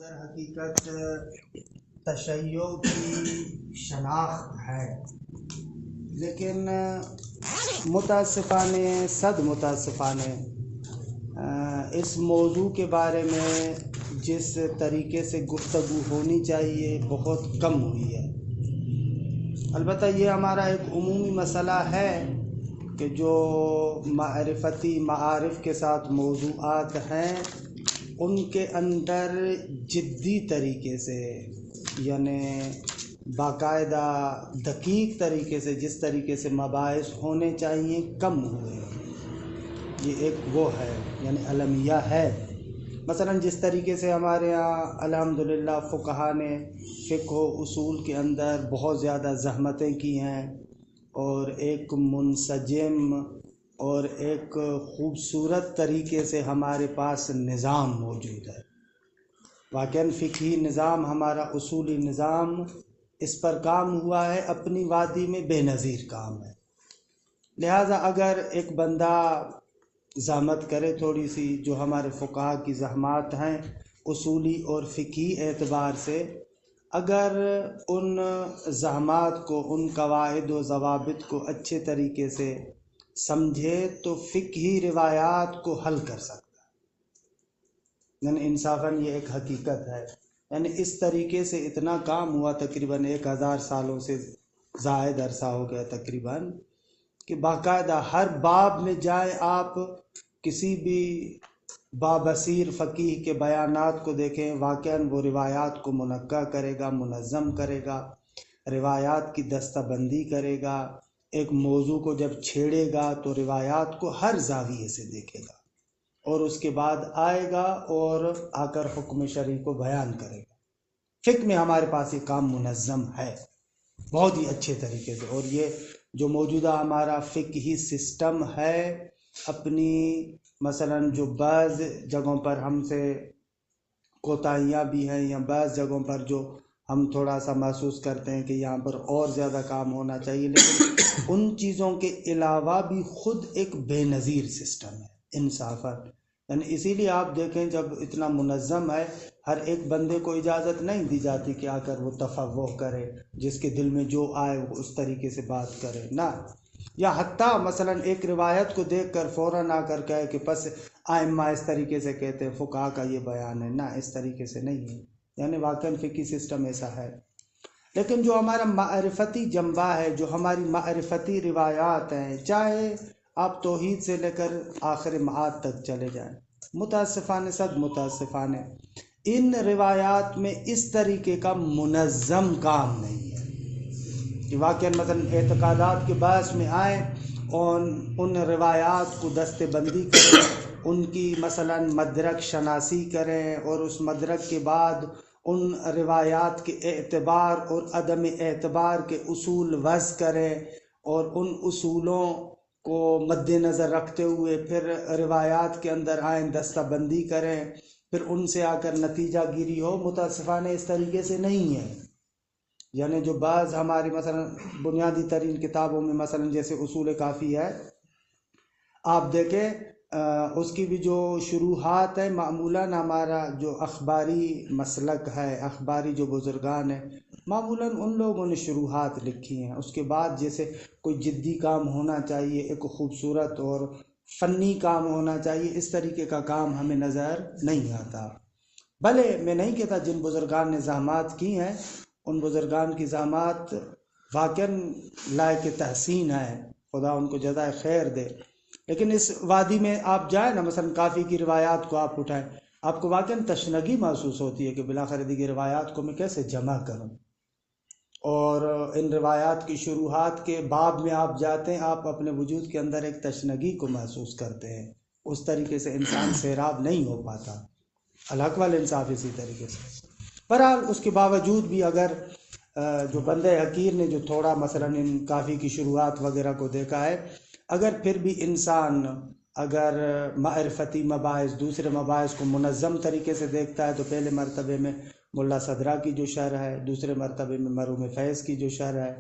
در حقیقت تشیع کی شناخت ہے، لیکن متاسفانہ صد متاسفانہ اس موضوع کے بارے میں جس طریقے سے گفتگو ہونی چاہیے بہت کم ہوئی ہے۔ البتہ یہ ہمارا ایک عمومی مسئلہ ہے کہ جو معرفتی معارف کے ساتھ موضوعات ہیں ان کے اندر جدی طریقے سے، یعنی باقاعدہ دقیق طریقے سے جس طریقے سے مباحث ہونے چاہیے کم ہوئے۔ یہ ایک وہ ہے، یعنی المیہ ہے۔ مثلا جس طریقے سے ہمارے ہاں الحمدللہ فقہا نے فقہ و اصول کے اندر بہت زیادہ زحمتیں کی ہیں اور ایک منسجم اور ایک خوبصورت طریقے سے ہمارے پاس نظام موجود ہے۔ واقعاً فقہی نظام ہمارا اصولی نظام اس پر کام ہوا ہے، اپنی وادی میں بے نظیر کام ہے۔ لہٰذا اگر ایک بندہ زحمت کرے تھوڑی سی، جو ہمارے فقہا کی زحمات ہیں اصولی اور فقہی اعتبار سے، اگر ان زحمات کو، ان قواعد و ضوابط کو اچھے طریقے سے سمجھے تو فقہی روایات کو حل کر سکتا ہے۔ یعنی انصافاً یہ ایک حقیقت ہے۔ یعنی اس طریقے سے اتنا کام ہوا، تقریباً 1000 سالوں سے زائد عرصہ ہو گیا تقریباً، کہ باقاعدہ ہر باب میں جائیں آپ، کسی بھی بابصیر فقیہ کے بیانات کو دیکھیں، واقعاً وہ روایات کو منقع کرے گا، منظم کرے گا، روایات کی دستہ بندی کرے گا، ایک موضوع کو جب چھیڑے گا تو روایات کو ہر زاویے سے دیکھے گا اور اس کے بعد آئے گا اور آ کر حکم شرعی کو بیان کرے گا۔ فقہ میں ہمارے پاس یہ کام منظم ہے بہت ہی اچھے طریقے سے، اور یہ جو موجودہ ہمارا فقہی سسٹم ہے، اپنی مثلاً جو بعض جگہوں پر ہم سے کوتاہیاں بھی ہیں یا بعض جگہوں پر جو ہم تھوڑا سا محسوس کرتے ہیں کہ یہاں پر اور زیادہ کام ہونا چاہیے، لیکن ان چیزوں کے علاوہ بھی خود ایک بے نظیر سسٹم ہے انصافاً۔ یعنی اسی لیے آپ دیکھیں جب اتنا منظم ہے، ہر ایک بندے کو اجازت نہیں دی جاتی کہ آ کر وہ تفوہ کرے، جس کے دل میں جو آئے وہ اس طریقے سے بات کرے، نہ، یا حتیٰ مثلاً ایک روایت کو دیکھ کر فوراً آ کر کہے کہ پس ائمہ اس طریقے سے کہتے ہیں، فقہا کا یہ بیان ہے، نہ، اس طریقے سے نہیں ہے۔ یعنی واقعاً فقہی سسٹم ایسا ہے، لیکن جو ہمارا معرفتی جنبہ ہے، جو ہماری معرفتی روایات ہیں، چاہے آپ توحید سے لے کر آخر معاد تک چلے جائیں، متاسفانہ صد متاسفانہ ان روایات میں اس طریقے کا منظم کام نہیں ہے کہ واقعاً مثلا اعتقادات کے باعث میں آئیں اور ان روایات کو دستے بندی کریں، ان کی مثلا مدرک شناسی کریں اور اس مدرک کے بعد ان روایات کے اعتبار اور عدم اعتبار کے اصول وضع کریں اور ان اصولوں کو مد نظر رکھتے ہوئے پھر روایات کے اندر آئیں، دستہ بندی کریں، پھر ان سے آ کر نتیجہ گیری ہو۔ متاسفانہ اس طریقے سے نہیں ہے۔ یعنی جو بعض ہماری مثلا بنیادی ترین کتابوں میں مثلا جیسے اصول کافی ہے، آپ دیکھیں اس کی بھی جو شروحات ہے، معمولاً ہمارا جو اخباری مسلک ہے، اخباری جو بزرگان ہیں، معمولاً ان لوگوں نے شروحات لکھی ہیں۔ اس کے بعد جیسے کوئی جدی کام ہونا چاہیے، ایک خوبصورت اور فنی کام ہونا چاہیے، اس طریقے کا کام ہمیں نظر نہیں آتا۔ بھلے میں نہیں کہتا جن بزرگان نے زحمات کی ہیں، ان بزرگان کی زحمات واقعاً لائق تحسین ہے، خدا ان کو جزائے خیر دے، لیکن اس وادی میں آپ جائیں نا، مثلا کافی کی روایات کو آپ اٹھائیں، آپ کو واقعاً تشنگی محسوس ہوتی ہے کہ بلاخر دیگر روایات کو میں کیسے جمع کروں، اور ان روایات کی شروحات کے باب میں آپ جاتے ہیں، آپ اپنے وجود کے اندر ایک تشنگی کو محسوس کرتے ہیں۔ اس طریقے سے انسان سیراب نہیں ہو پاتا، الحق والانصاف اسی طریقے سے۔ بہرحال اس کے باوجود بھی اگر جو بندہ حقیر نے جو تھوڑا مثلا ان کافی کی شروحات وغیرہ کو دیکھا ہے، اگر پھر بھی انسان اگر معرفتی مباحث، دوسرے مباحث کو منظم طریقے سے دیکھتا ہے تو پہلے مرتبے میں ملا صدرہ کی جو شرح ہے، دوسرے مرتبے میں مرحوم فیض کی جو شرح ہے،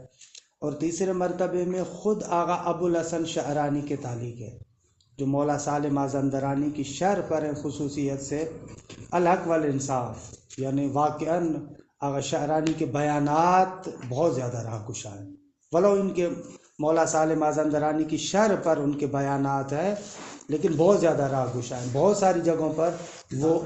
اور تیسرے مرتبے میں خود آغا ابوالحسن شعرانی کے تعلیق ہے۔ جو مولا صالح مازندرانی کی شرح پر ہیں خصوصیت سے، الحق والانصاف، یعنی واقعاً آغا شعرانی کے بیانات بہت زیادہ راہ گشا ہیں، ولو ان کے مولا صالح مازندرانی کی شرح پر ان کے بیانات ہیں لیکن بہت زیادہ راہ گشا ہیں۔ بہت ساری جگہوں پر وہ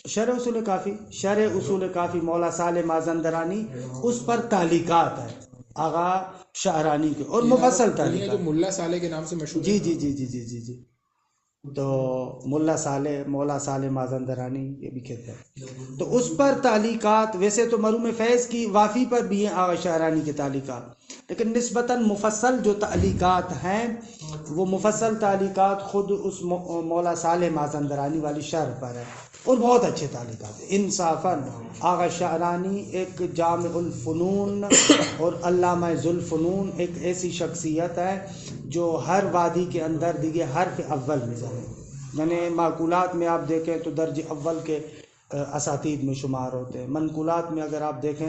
شرح اصول کافی مولا صالح مازندرانی، اس پر تعلیقات ہیں آغا شعرانی کے، اور مفصل تعلیقات، جو ملا صالح کے نام سے مشہور جی جی جی جی جی جی جی تو مولا صالح مازندرانی یہ بھی کہتے ہیں، تو اس پر تعلیقات، ویسے تو مرحوم فیض کی وافی پر بھی ہیں آغا شعرانی کے تعلیقات، لیکن نسبتاً مفصل جو تعلیقات ہیں وہ مفصل تعلیقات خود اس مولا صالح مازندرانی والی شرح پر ہے، اور بہت اچھے تعلیقات ہیں۔ انصافاً آغا شعرانی ایک جامع الفنون اور علامہ ذوالفنون، ایک ایسی شخصیت ہے جو ہر وادی کے اندر دیگے حرف اول میں ہے، یعنی معقولات میں آپ دیکھیں تو درج اول کے اساتید میں شمار ہوتے ہیں، منقولات میں اگر آپ دیکھیں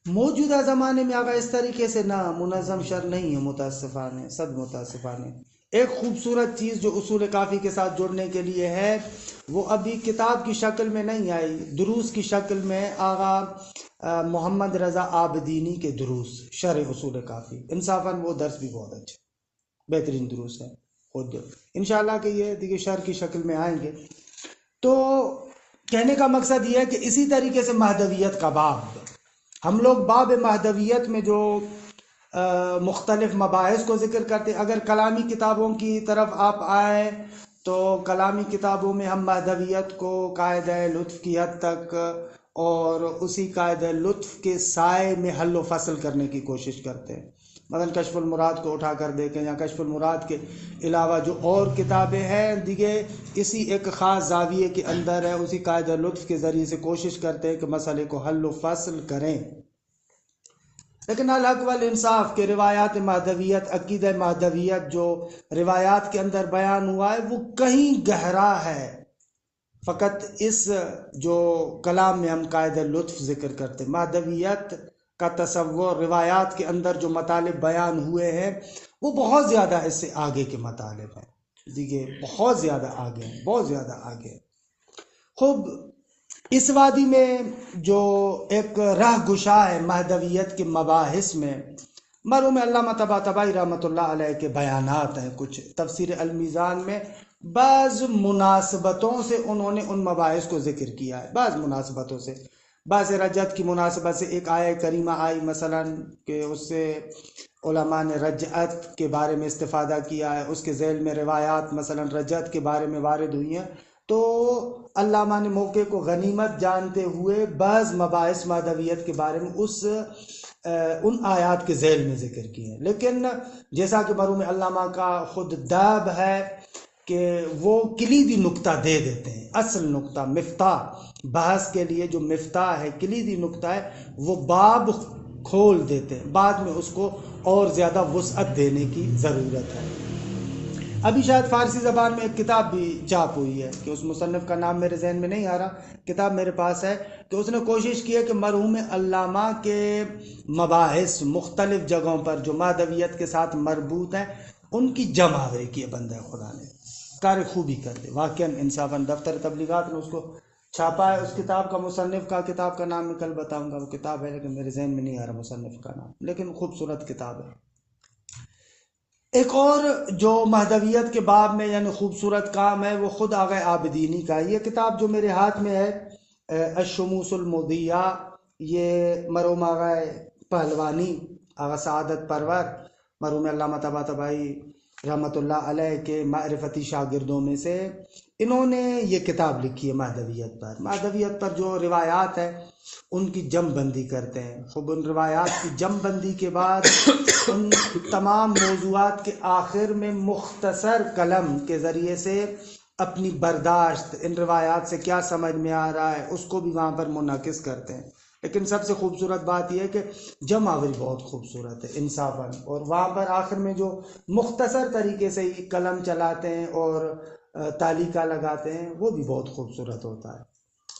موجودہ زمانے میں آگا اس طریقے سے نہ منظم شرح نہیں ہے، متاسفانہ، صد متاسفانہ۔ ایک خوبصورت چیز جو اصول کافی کے ساتھ جڑنے کے لیے ہے، وہ ابھی کتاب کی شکل میں نہیں آئی، دروس کی شکل میں آغا محمد رضا آبدینی کے دروس شرح اصول کافی، انصافاً وہ درس بھی بہت اچھے بہترین دروس ہیں، خود انشاءاللہ کہ یہ دیکھیں شرح کی شکل میں آئیں گے۔ تو کہنے کا مقصد یہ ہے کہ اسی طریقے سے مہدویت کا باب، ہم لوگ باب مہدویت میں جو مختلف مباحث کو ذکر کرتے ہیں، اگر کلامی کتابوں کی طرف آپ آئیں تو کلامی کتابوں میں ہم مہدویت کو قاعدہ لطف کی حد تک اور اسی قاعدہ لطف کے سائے میں حل و فصل کرنے کی کوشش کرتے ہیں۔ مثلا کشف المراد کو اٹھا کر دیکھیں، یا کشف المراد کے علاوہ جو اور کتابیں ہیں دیگے اسی ایک خاص زاویے کے اندر ہے، اسی قاعدہ لطف کے ذریعے سے کوشش کرتے ہیں کہ مسئلے کو حل و فصل کریں۔ لیکن الحق والانصاف کے روایات مہدویت، عقیدہ مہدویت جو روایات کے اندر بیان ہوا ہے وہ کہیں گہرا ہے، فقط اس جو کلام میں ہم قاعدہ لطف ذکر کرتے ہیں، مہدویت کا تصور روایات کے اندر جو مطالب بیان ہوئے ہیں وہ بہت زیادہ اس سے آگے کے مطالب ہیں، دیکھیے بہت زیادہ آگے ہیں، بہت زیادہ آگے ہیں۔ خوب اس وادی میں جو ایک راہ گشا ہے مہدویت کے مباحث میں، مرحوم علامہ طباطبائی رحمۃ اللہ علیہ کے بیانات ہیں، کچھ تفسیر المیزان میں بعض مناسبتوں سے انہوں نے ان مباحث کو ذکر کیا ہے، بعض مناسبتوں سے، بعض رجعت کی مناسبت سے ایک آیہ کریمہ آئی مثلا کہ اس سے علماء نے رجعت کے بارے میں استفادہ کیا ہے، اس کے ذیل میں روایات مثلا رجعت کے بارے میں وارد ہوئی ہیں، تو علامہ نے موقع کو غنیمت جانتے ہوئے بعض مباحث مہدویت کے بارے میں ان آیات کے ذیل میں ذکر کیے ہیں، لیکن جیسا کہ مرحوم علامہ کا خود داب ہے کہ وہ کلیدی نقطہ دے دیتے ہیں، اصل نقطہ، مفتاح بحث کے لیے جو مفتاح ہے، کلیدی نقطہ ہے، وہ باب کھول دیتے ہیں، بعد میں اس کو اور زیادہ وسعت دینے کی ضرورت ہے۔ ابھی شاید فارسی زبان میں ایک کتاب بھی چاپ ہوئی ہے کہ اس مصنف کا نام میرے ذہن میں نہیں آ رہا، کتاب میرے پاس ہے، کہ اس نے کوشش کی ہے کہ مرحوم علامہ کے مباحث مختلف جگہوں پر جو مہدویت کے ساتھ مربوط ہیں ان کی جمع آوری کی ہے بندہ خدا نے، کار خوبی کر دے واقعاً انصافاً۔ دفتر تبلیغات نے اس کو چھاپا ہے، اس کتاب کا مصنف کا کتاب کا نام میں کل بتاؤں گا، وہ کتاب ہے لیکن میرے ذہن میں نہیں آ رہا مصنف کا نام، لیکن خوبصورت کتاب ہے۔ ایک اور جو مہدویت کے باب میں یعنی خوبصورت کام ہے وہ خود آغا عابدینی کا، یہ کتاب جو میرے ہاتھ میں ہے الشموس المضیہ، یہ مرحوم آغا پہلوانی، آغا سعادت پرور، مرحوم علامہ طباطبائی رحمۃ اللہ علیہ کے معرفتی شاگردوں میں سے، انہوں نے یہ کتاب لکھی ہے مہدویت پر جو روایات ہیں ان کی جم بندی کرتے ہیں۔ خوب ان روایات کی جم بندی کے بعد ان تمام موضوعات کے آخر میں مختصر کلم کے ذریعے سے اپنی برداشت ان روایات سے کیا سمجھ میں آ رہا ہے اس کو بھی وہاں پر منعکس کرتے ہیں۔ لیکن سب سے خوبصورت بات یہ ہے کہ جمع آوری بہت خوبصورت ہے انصافاً، اور وہاں پر آخر میں جو مختصر طریقے سے قلم چلاتے ہیں اور تعلیقہ لگاتے ہیں وہ بھی بہت خوبصورت ہوتا ہے۔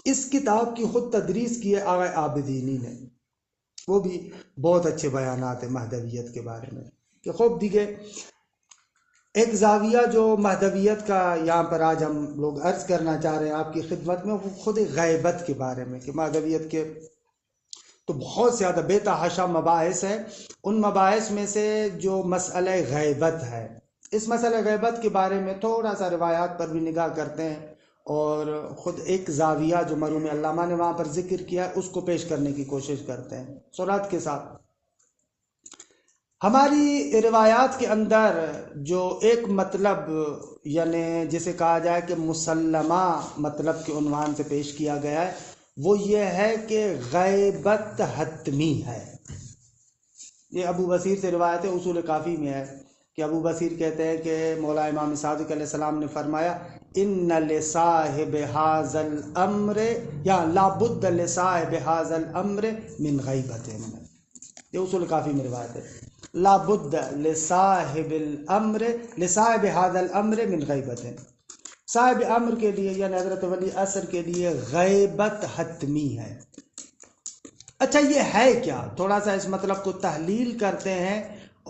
اس کتاب کی خود تدریس کی ہے آغا عابدینی نے، وہ بھی بہت اچھے بیانات ہیں مہدویت کے بارے میں کہ خوب دیگے ایک زاویہ جو مہدویت کا یہاں پر آج ہم لوگ عرض کرنا چاہ رہے ہیں آپ کی خدمت میں، وہ خود غیبت کے بارے میں کہ مہدویت کے تو بہت زیادہ بے تحاشا مباحث ہے. ان مباحث میں سے جو مسئلہ غیبت ہے، اس مسئلہ غیبت کے بارے میں تھوڑا سا روایات پر بھی نگاہ کرتے ہیں اور خود ایک زاویہ جو مرحوم علامہ نے وہاں پر ذکر کیا ہے اس کو پیش کرنے کی کوشش کرتے ہیں سرعت کے ساتھ. ہماری روایات کے اندر جو ایک مطلب یعنی جسے کہا جائے کہ مسلمہ مطلب کے عنوان سے پیش کیا گیا ہے، وہ یہ ہے کہ غیبت حتمی ہے. یہ ابو بصیر سے روایت ہے، اصول کافی میں ہے کہ ابو بصیر کہتے ہیں کہ مولا امام صادق علیہ السلام نے فرمایا ان لصاحب ھذا الامر یا لا بد لصاحب ھذا الامر من غیبت. یہ اصول کافی میں روایت ہے، لا بد لصاحب الامر لصاحب ھذا الامر من غیبت. صاحب امر کے لیے یعنی حضرت ولی عصر کے لیے غیبت حتمی ہے. اچھا یہ ہے کیا؟ تھوڑا سا اس مطلب کو تحلیل کرتے ہیں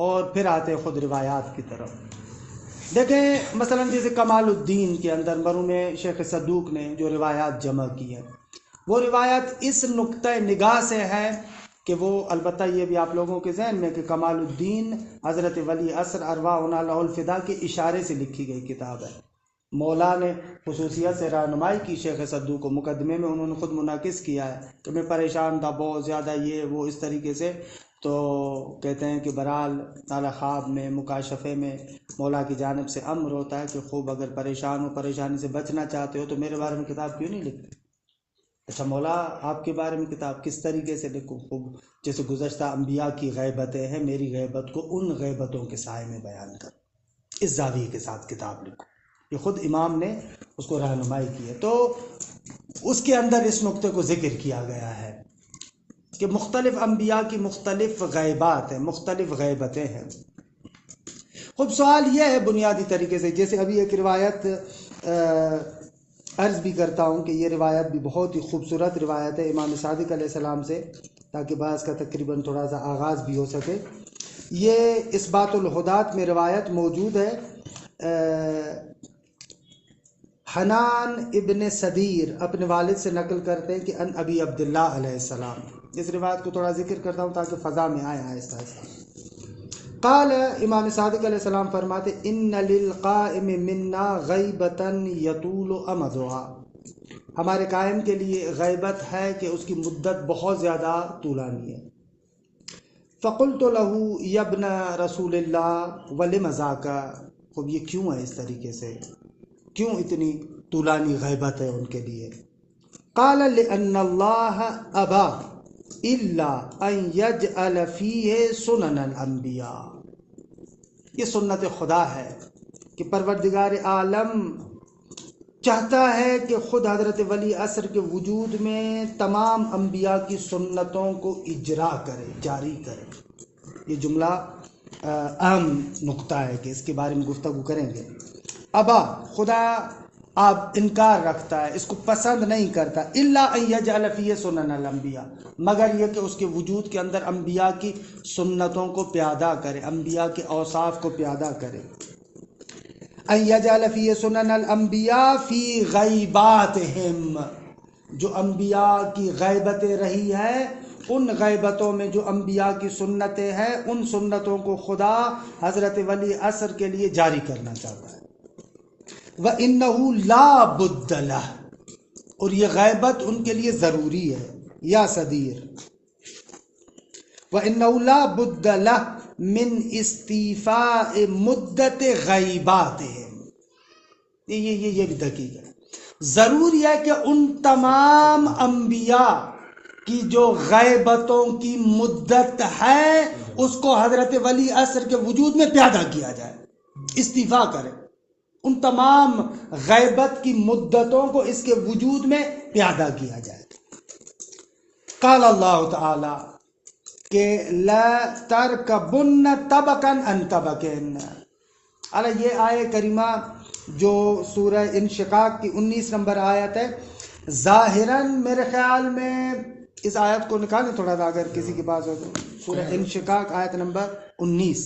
اور پھر آتے ہیں خود روایات کی طرف. دیکھیں مثلا جیسے کمال الدین کے اندر مرحوم شیخ صدوق نے جو روایات جمع کی ہیں، وہ روایات اس نقطۂ نگاہ سے ہے کہ وہ البتہ یہ بھی آپ لوگوں کے ذہن میں کہ کمال الدین حضرت ولی عصر ارواحنا لہ الفدا کے اشارے سے لکھی گئی کتاب ہے. مولا نے خصوصیت سے رہنمائی کی شیخ صدوق کو، مقدمے میں انہوں نے خود منعکس کیا ہے کہ میں پریشان تھا بہت زیادہ یہ وہ اس طریقے سے. تو کہتے ہیں کہ برحال تعالی خواب میں مکاشفے میں مولا کی جانب سے امر ہوتا ہے کہ خوب اگر پریشان ہو، پریشانی سے بچنا چاہتے ہو تو میرے بارے میں کتاب کیوں نہیں لکھتے؟ اچھا مولا آپ کے بارے میں کتاب کس طریقے سے لکھوں؟ خوب جیسے گزشتہ انبیاء کی غیبتیں ہیں، میری غیبت کو ان غیبتوں کے سائے میں بیان کر، اس زاویے کے ساتھ کتاب لکھو. یہ خود امام نے اس کو رہنمائی کی ہے. تو اس کے اندر اس نقطے کو ذکر کیا گیا ہے کہ مختلف انبیاء کی مختلف غیبات ہیں، مختلف غیبتیں ہیں. خب سوال یہ ہے بنیادی طریقے سے، جیسے ابھی ایک روایت عرض بھی کرتا ہوں کہ یہ روایت بھی بہت ہی خوبصورت روایت ہے امام صادق علیہ السلام سے، تاکہ بعض کا تقریباً تھوڑا سا آغاز بھی ہو سکے. یہ اثبات الہدات میں روایت موجود ہے. حنان ابن صدیر اپنے والد سے نقل کرتے ہیں کہ ان ابی عبداللہ علیہ السلام. اس روایت کو تھوڑا ذکر کرتا ہوں تاکہ فضا میں آئے آہستہ آہستہ. قال امام صادق علیہ السلام فرماتے ان للقائم منا غیبتا یطول امدها، ہمارے قائم کے لیے غیبت ہے کہ اس کی مدت بہت زیادہ طولانی ہے. فقلت له یا ابن رسول اللہ ولم ذاک، خب یہ کیوں ہے اس طریقے سے، کیوں اتنی طولانی غیبت ہے ان کے لیے؟ قال لأن اللہ ابا الا ان یجعل فیہ سنن الانبیاء، یہ سنت خدا ہے کہ پروردگار عالم چاہتا ہے کہ خود حضرت ولی عصر کے وجود میں تمام انبیاء کی سنتوں کو اجرا کرے، جاری کرے. یہ جملہ اہم نقطہ ہے کہ اس کے بارے میں گفتگو کریں گے. ابا خدا آپ انکار رکھتا ہے، اس کو پسند نہیں کرتا. الا ان یجعل فیہ سنن الانبیاء، مگر یہ کہ اس کے وجود کے اندر انبیاء کی سنتوں کو پیادہ کرے، انبیاء کے اوصاف کو پیادہ کرے. ان یجعل فیہ سنن الانبیاء فی غیباتہم، جو انبیاء کی غیبتیں رہی ہے ان غیبتوں میں جو انبیاء کی سنتیں ہیں ان سنتوں کو خدا حضرت ولی عصر کے لیے جاری کرنا چاہتا ہے. وَإِنَّهُ لَا بُدَّ لَهُ، اور یہ غیبت ان کے لیے ضروری ہے. یا صدیر وَإِنَّهُ لَا بُدَّ لَهُ مِنْ اسْتِیفَاءِ مُدَّتِ غیباتِهِمْ. یہ بھی دقیق ہے. ضروری ہے کہ ان تمام انبیاء کی جو غیبتوں کی مدت ہے اس کو حضرت ولی عصر کے وجود میں پیادہ کیا جائے، استیفا کرے، ان تمام غیبت کی مدتوں کو اس کے وجود میں پیادہ کیا جائے. قال اللہ تعالی کہ لا ترکبن طبقا عن طبق. یہ آیہ کریمہ جو سورہ انشقاق کی 19 نمبر آیت ہے، ظاہراً میرے خیال میں اس آیت کو نکالیں تھوڑا سا اگر کسی کے پاس ہو تو، سورہ انشقاق آیت نمبر 19.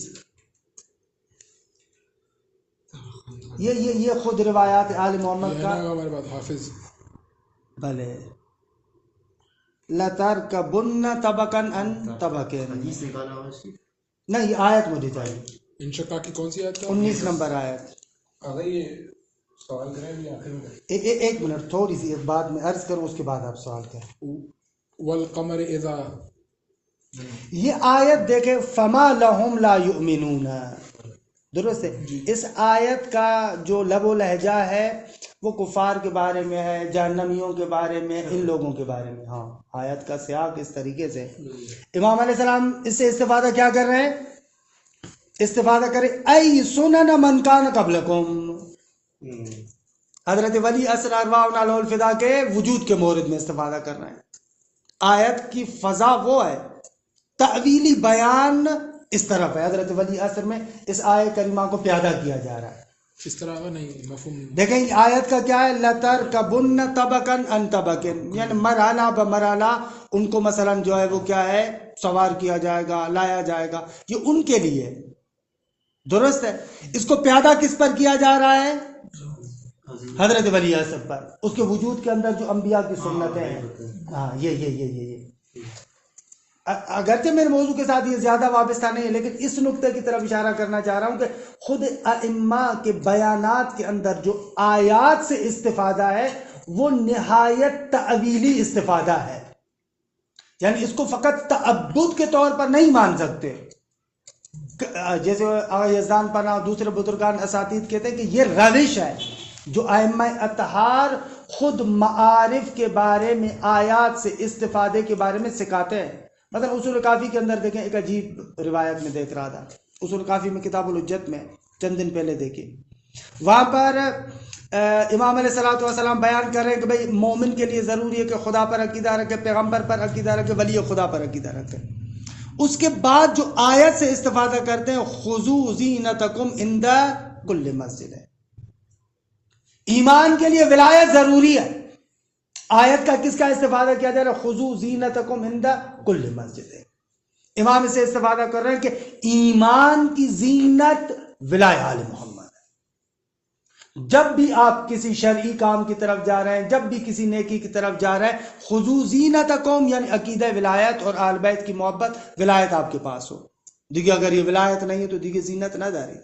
یہ خود روایات آل محمد کا ہمارے بات حافظ بھلے لَتَرْكَبُنَّ طَبَقًا عَنْ طَبَقٍ. نہیں یہ آیت مجھے چاہیے. انشقاق کی کون سی آیت کا؟ 19 نمبر آیت. اگر یہ سوال کریں بھی آخر میں ایک منٹ تھوڑی سی ایک بات میں عرض کروں، اس کے بعد آپ سوال کریں. والقمر اذا، یہ آیت دیکھیں فما لہم لا یؤمنون، درست ہے. اس آیت کا جو لب و لہجہ ہے وہ کفار کے بارے میں ہے، جہنمیوں کے بارے میں، ان لوگوں کے بارے میں. ہاں آیت کا سیاق اس طریقے سے. امام علیہ السلام اس سے استفادہ کیا کر رہے ہیں؟ استفادہ کریں ای سنن من کان قبلکم. حضرت ولی اصر ارواحنا لہ الفدا کے وجود کے مورد میں استفادہ کر رہے ہیں. آیت کی فضا وہ ہے، تعویلی بیان اس طرف ہے. حضرت ولی اصر میں اس آیت کریمہ کو پیادہ کیا جا رہا ہے. اس طرح کا نہیں مفہوم. دیکھیں آیت کا کیا ہے، لَتَرْكَبُنَّ طَبَقًا عَنْ طَبَقٍ، یعنی مرحلہ بمرحلہ ان کو مثلا جو ہے وہ کیا ہے سوار کیا جائے گا، لایا جائے گا. یہ ان کے لیے درست ہے. اس کو پیادہ کس پر کیا جا رہا ہے؟ حضرت ولی اصر پر. اس کے وجود کے اندر جو انبیاء کی سنتیں ہیں. ہاں یہ اگرچہ میرے موضوع کے ساتھ یہ زیادہ وابستہ نہیں ہے، لیکن اس نقطے کی طرف اشارہ کرنا چاہ رہا ہوں کہ خود ائمہ کے بیانات کے اندر جو آیات سے استفادہ ہے وہ نہایت تعویلی استفادہ ہے. یعنی اس کو فقط تعبد کے طور پر نہیں مان سکتے. جیسے آغا یزدان پناہ دوسرے بزرگان اساتید کہتے ہیں کہ یہ روش ہے جو ائمہ اطہار خود معارف کے بارے میں آیات سے استفادے کے بارے میں سکھاتے ہیں. مثلا اصول کافی کے اندر دیکھیں، ایک عجیب روایت میں دیکھ رہا تھا اصول کافی میں کتاب الحجت میں چند دن پہلے دیکھی. وہاں پر امام علیہ الصلوۃ والسلام بیان کر رہے ہیں کہ بھئی مومن کے لیے ضروری ہے کہ خدا پر عقیدہ رکھے، پیغمبر پر عقیدہ رکھے، ولی خدا پر عقیدہ رکھے. اس کے بعد جو آیت سے استفادہ کرتے ہیں خذوا زینتکم عند کل مسجد، ایمان کے لیے ولایت ضروری ہے. آیت کا کس کا استفادہ کیا جا رہا ہے؟ خذوا زینتکم عند کل مسجد. امام اس سے استفادہ کر رہے ہیں کہ ایمان کی زینت ولایت آل محمد ہے. جب بھی آپ کسی شرعی کام کی طرف جا رہے ہیں، جب بھی کسی نیکی کی طرف جا رہے ہیں، خذوا زینتکم یعنی عقیدہ ولایت اور آل بیت کی محبت، ولایت آپ کے پاس ہو. دیکھیے اگر یہ ولایت نہیں ہے تو دیکھیے زینت نہ داری.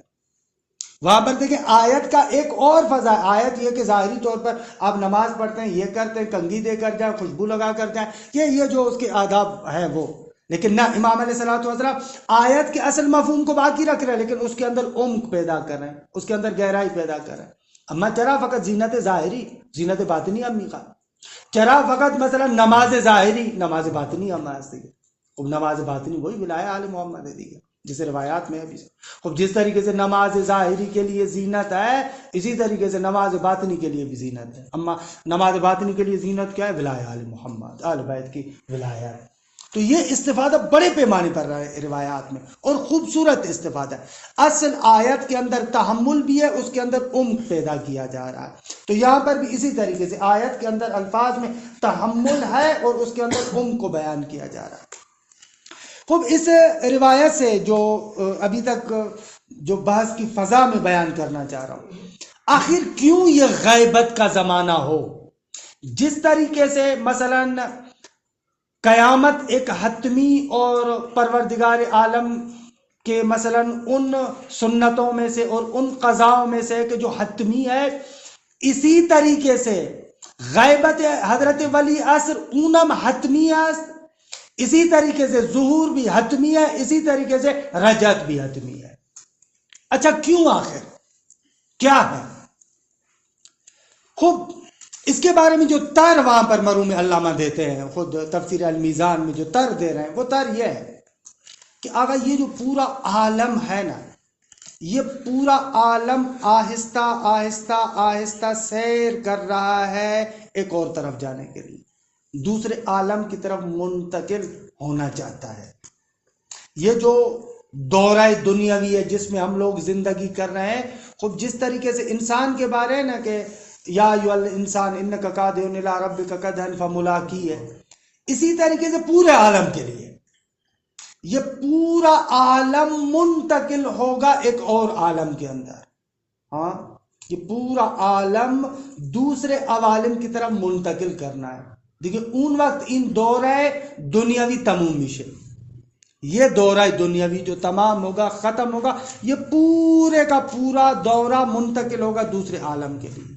وہاں پر دیکھیں آیت کا ایک اور فضا ہے. آیت یہ کہ ظاہری طور پر آپ نماز پڑھتے ہیں، یہ کرتے ہیں، کنگھی دے کر جائیں، خوشبو لگا کر جائیں، یہ جو اس کے آداب ہیں وہ. لیکن نہ، امام علیہ الصلوۃ والسلام آیت کے اصل مفہوم کو باقی رکھ رہے ہیں لیکن اس کے اندر عمق پیدا کر رہے ہیں، اس کے اندر گہرائی پیدا کر رہے ہیں. اما چرا فقط زینت ظاہری، زینت باطنی امی کا چرا فقط مثلا نماز ظاہری، نماز باطنی اما ہے. اب نماز باطنی وہی ولایت آل محمد ہے دیگا جسے روایات میں ابھی. اب جس طریقے سے نماز ظاہری کے لیے زینت ہے، اسی طریقے سے نماز باطنی کے لیے بھی زینت ہے. اما نماز باطنی کے لیے زینت کیا ہے؟ ولایت آل محمد، آل بیت کی ولایت. تو یہ استفادہ بڑے پیمانے پر رہا ہے روایات میں، اور خوبصورت استفادہ ہے. اصل آیت کے اندر تحمل بھی ہے، اس کے اندر عمق پیدا کیا جا رہا ہے. تو یہاں پر بھی اسی طریقے سے آیت کے اندر الفاظ میں تحمل ہے اور اس کے اندر عمق کو بیان کیا جا رہا ہے. خوب اس روایت سے جو ابھی تک جو بحث کی فضا میں بیان کرنا چاہ رہا ہوں، آخر کیوں یہ غیبت کا زمانہ ہو؟ جس طریقے سے مثلا قیامت ایک حتمی اور پروردگار عالم کے مثلا ان سنتوں میں سے اور ان قضاؤں میں سے کہ جو حتمی ہے، اسی طریقے سے غیبت حضرت ولی عصر اونم حتمی ہے، اسی طریقے سے ظہور بھی حتمی ہے، اسی طریقے سے رجعت بھی حتمی ہے. اچھا کیوں؟ آخر کیا ہے؟ خوب اس کے بارے میں جو تر وہاں پر مرحوم علامہ دیتے ہیں، خود تفسیر المیزان میں جو تر دے رہے ہیں، وہ تر یہ ہے کہ آقا یہ جو پورا عالم ہے نا، یہ پورا عالم آہستہ آہستہ آہستہ سیر کر رہا ہے ایک اور طرف جانے کے لیے، دوسرے عالم کی طرف منتقل ہونا چاہتا ہے. یہ جو دورہ دنیاوی ہے جس میں ہم لوگ زندگی کر رہے ہیں، خود جس طریقے سے انسان کے بارے ہے نا کہ یا ایھا الانسان انک کادح الی ربک کدحا فملاقیہ، اسی طریقے سے پورے عالم کے لیے یہ پورا عالم منتقل ہوگا ایک اور عالم کے اندر. ہاں یہ پورا عالم دوسرے عوالم کی طرف منتقل کرنا ہے. دیکھیں اون وقت ان دورہ دنیاوی تموم میشه، یہ دورہ دنیاوی جو تمام ہوگا ختم ہوگا، یہ پورے کا پورا دورہ منتقل ہوگا دوسرے عالم کے لیے.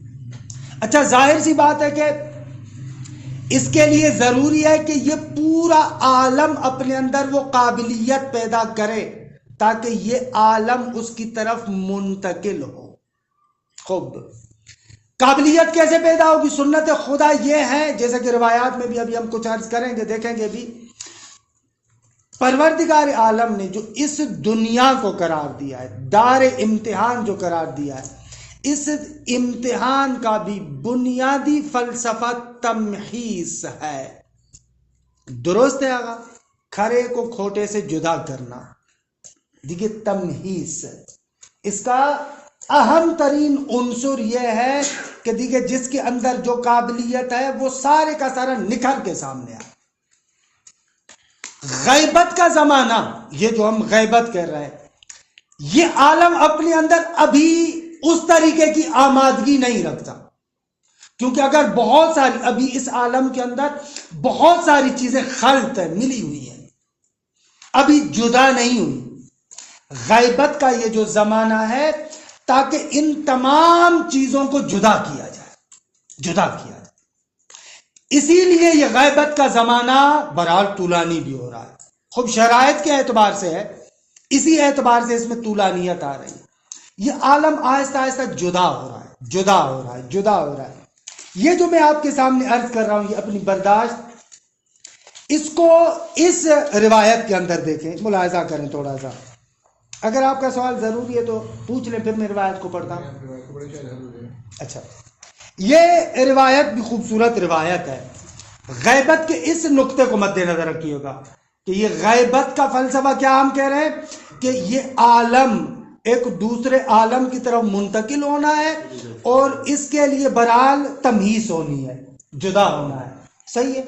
اچھا ظاہر سی بات ہے کہ اس کے لیے ضروری ہے کہ یہ پورا عالم اپنے اندر وہ قابلیت پیدا کرے تاکہ یہ عالم اس کی طرف منتقل ہو. خوب قابلیت کیسے پیدا ہوگی؟ سنت خدا یہ ہے، جیسا کہ روایات میں بھی ابھی ہم کچھ عرض کریں گے، دیکھیں گے بھی، پروردگار عالم نے جو اس دنیا کو قرار دیا ہے، دار امتحان جو قرار دیا ہے، اس امتحان کا بھی بنیادی فلسفہ تمحیص ہے. درست ہے آقا؟ کھرے کو کھوٹے سے جدا کرنا، دیکھیے تمحیص. اس کا اہم ترین عنصر یہ ہے کہ دیکھیے جس کے اندر جو قابلیت ہے وہ سارے کا سارا نکھر کے سامنے آئے. غیبت کا زمانہ، یہ جو ہم غیبت کر رہے ہیں، یہ عالم اپنے اندر ابھی اس طریقے کی آمادگی نہیں رکھتا، کیونکہ اگر بہت ساری ابھی اس عالم کے اندر بہت ساری چیزیں خلط ہیں، ملی ہوئی ہیں، ابھی جدا نہیں ہوئی. غیبت کا یہ جو زمانہ ہے تاکہ ان تمام چیزوں کو جدا کیا جائے. اسی لیے یہ غیبت کا زمانہ برحال طولانی بھی ہو رہا ہے. خوب شرائط کے اعتبار سے ہے، اسی اعتبار سے اس میں طولانیت آ رہی ہے. یہ عالم آہستہ آہستہ جدا ہو رہا ہے. یہ جو میں آپ کے سامنے عرض کر رہا ہوں، یہ اپنی برداشت، اس کو اس روایت کے اندر دیکھیں، ملاحظہ کریں تھوڑا سا. اگر آپ کا سوال ضروری ہے تو پوچھ لیں، پھر میں روایت کو پڑھتا ہوں. اچھا، یہ روایت بھی خوبصورت روایت ہے. غیبت کے اس نقطے کو مد نظر رکھیے گا کہ یہ غیبت کا فلسفہ کیا ہم کہہ رہے ہیں کہ یہ عالم ایک دوسرے عالم کی طرف منتقل ہونا ہے اور اس کے لیے برحال تمہیز ہونی ہے، جدا ہونا ہے. صحیح ہے؟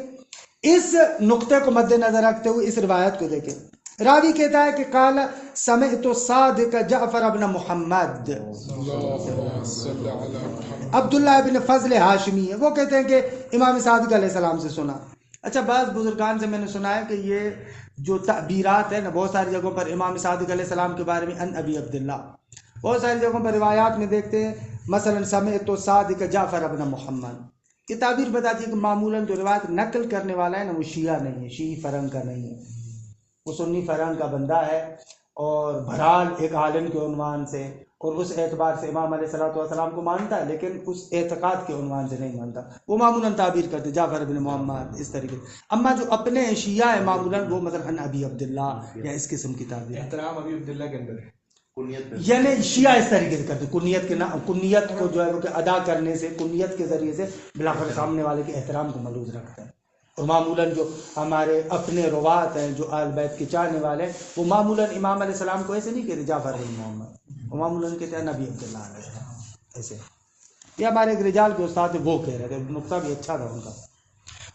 اس نقطے کو مد نظر رکھتے ہوئے اس روایت کو دیکھیں. راوی کہتا ہے کہ قال سمعت صادق جعفر ابن محمد، عبداللہ ابن فضل ہاشمی ہے، وہ کہتے ہیں کہ امام صادق علیہ السلام سے سنا. اچھا، بعض بزرگان سے میں نے سنا ہے کہ یہ جو تعبیرات ہے نا، بہت ساری جگہوں پر امام صادق علیہ السلام کے بارے میں ان ابی عبداللہ، بہت ساری جگہوں پر روایات میں دیکھتے ہیں مثلا سمعت صادق جعفر ابن محمد. یہ تعبیر بتاتی ہے کہ معمولاً جو روایت نقل کرنے والا ہے نا، وہ شیعہ نہیں ہے، شیعی فرنگ کا نہیں ہے، وہ سنی فرنگ کا بندہ ہے، اور بہرحال ایک عالم کے عنوان سے اور اس اعتبار سے امام علیہ الصلوۃ والسلام کو مانتا ہے، لیکن اس اعتقاد کے عنوان سے نہیں مانتا. وہ معمولاً تعبیر کرتے جعفر بن محمد اس طریقے. اما جو اپنے شیعہ ہے معمولاً وہ مثلا ابی عبداللہ یا اس قسم کی تعبیر. احترام ابی عبداللہ کے اندر ہے، یعنی شیعہ اس طریقے سے کرتے، کنیت کو جو ہے وہ کہ ادا کرنے سے، کنیت کے ذریعے سے بلاخر سامنے والے کے احترام کو ملحوظ رکھتے ہیں. اور معمولاً جو ہمارے اپنے روات ہیں جو آل بیت کے چاہنے والے ہیں، وہ معمولاً امام علیہ السلام کو ایسے نہیں کہتے جعفر بن محمد، وہ معمولاً کہتے ہیں نبی عبداللہ علیہ السلام. ایسے یہ ہمارے ایک رجال کے استاد تھے، وہ کہہ رہے تھے، نقطہ بھی اچھا تھا ان کا.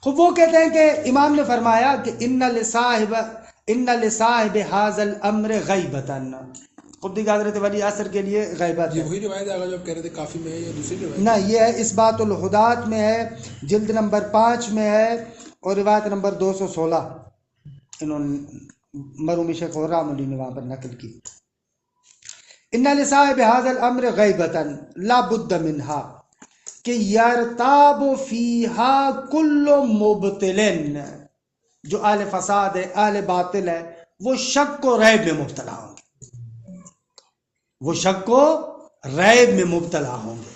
خوب وہ کہتے ہیں کہ امام نے فرمایا کہ ان لصاحب هذا الامر غیبتن. خود دیکھ حضرت ولی عصر کے لیے غیبت ہے. وہی روایت ہے جو آپ کہہ رہے تھے کافی میں ہے یا دوسری روایت؟ نہ، یہ ہے اثبات الہدات میں ہے، جلد نمبر 5 میں ہے، اور روایت نمبر 216 انہوں نے مرومی شیخ رحم اللہ نے وہاں پر نقل کی. ان لصاحب هذا الامر غیبتن لا بد منها کہ یرتاب فیها کل مبتل. جو اہل فساد ہے، اہل باطل ہے، وہ شک و ریب میں مبتلا ہوں گے، وہ شک و ریب میں مبتلا ہوں گے،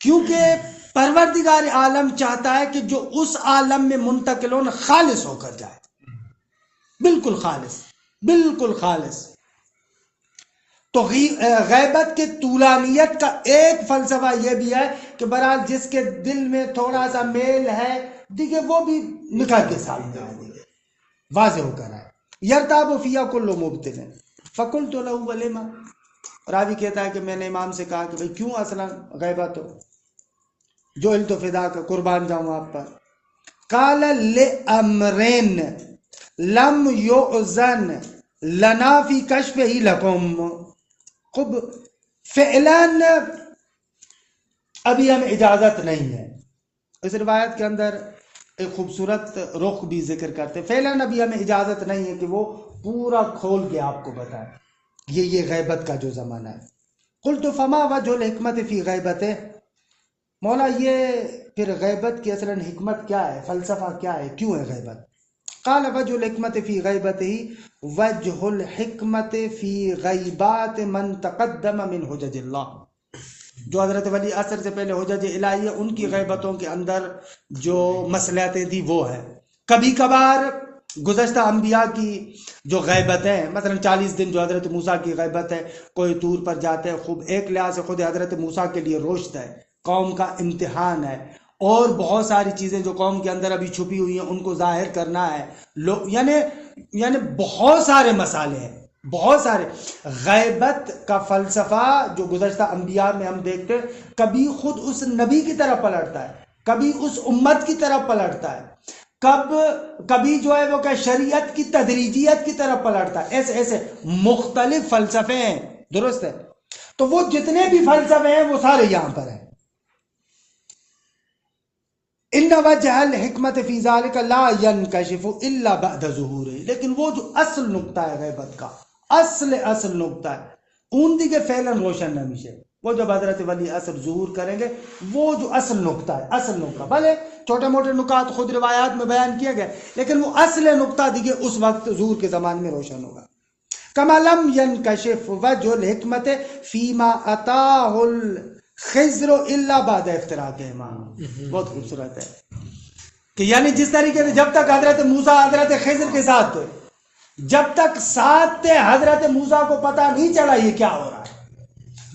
کیونکہ پروردگار عالم چاہتا ہے کہ جو اس عالم میں منتقل ہو خالص ہو کر جائے، بالکل خالص، بالکل خالص. تو غیبت کے طولانیت کا ایک فلسفہ یہ بھی ہے کہ برحال جس کے دل میں تھوڑا سا میل ہے، دیکھیں وہ بھی نکھر کے سامنے آئے، واضح ہو کر آئے. یرتاب فیہا کل مبتل فقلت لہ ولما. راوی کہتا ہے کہ میں نے امام سے کہا کہ بھئی کیوں اصلا غیبت ہو، جو التفدا کا قربان جاؤں آپ پر. قال لأمرن لم يؤذن لنا فی کشفہ لکم. خب فعلاً ابھی ہمیں اجازت نہیں ہے. اس روایت کے اندر ایک خوبصورت رخ بھی ذکر کرتے. فعلاً ابھی ہمیں اجازت نہیں ہے کہ وہ پورا کھول کے آپ کو بتائے. یہ غیبت کا جو زمانہ ہے. قلت فما وجہ الحکمت فی غیبت. مولا یہ پھر غیبت کی اصلاً حکمت کیا ہے، فلسفہ کیا ہے، کیوں ہے غیبت؟ قال وجہ الحکمت فی غیبت ہی وجہ الحکمت فی غیبات من تقدم من حجج اللہ. جو حضرت ولی عصر سے پہلے حجج الہیہ ان کی غیبتوں کے اندر جو مصلحتیں تھی وہ ہے. کبھی کبھار گزشتہ انبیاء کی جو غیبت ہے، مثلا 40 دن جو حضرت موسیٰ کی غیبت ہے، کوئی طور پر جاتے ہیں، خوب ایک لحاظ سے خود حضرت موسیٰ کے لیے روشت ہے، قوم کا امتحان ہے، اور بہت ساری چیزیں جو قوم کے اندر ابھی چھپی ہوئی ہیں ان کو ظاہر کرنا ہے. یعنی بہت سارے مسائل ہیں، بہت سارے. غیبت کا فلسفہ جو گزشتہ انبیاء میں ہم دیکھتے ہیں، کبھی خود اس نبی کی طرف پلٹتا ہے، کبھی اس امت کی طرف پلٹتا ہے، کبھی جو ہے وہ کہ شریعت کی تدریجیت کی طرف پلٹتا ہے. ایسے مختلف فلسفے ہیں. درست ہے؟ تو وہ جتنے بھی فلسفے ہیں وہ سارے یہاں پر ہیں. ان وجہ الحکمت فی ذالک لا ینکشف الا بعد ظہور. لیکن وہ جو اصل نقطہ ہے غیبت کا، اصل نقطہ ہے، اون دیگه فعلا روشن نمیشه. وہ جب حضرت ولی عصر ظہور کریں گے، وہ جو اصل نقطہ ہے، اصل نقطہ، بھلے چھوٹے موٹے نکات خود روایات میں بیان کیے گئے، لیکن وہ اصل نقطہ دیگه اس وقت ظہور کے زمان میں روشن ہوگا. کما لم ینکشف وجہ الحکمت فیما اتاہ الخضر الا بعد افتراق امام. بہت خوبصورت ہے کہ یعنی جس طریقے سے جب تک حضرت موسیٰ حضرت خضر کے ساتھ تھے، جب تک ساتھ تھے، حضرت موسیٰ کو پتہ نہیں چلا یہ کیا ہو رہا ہے.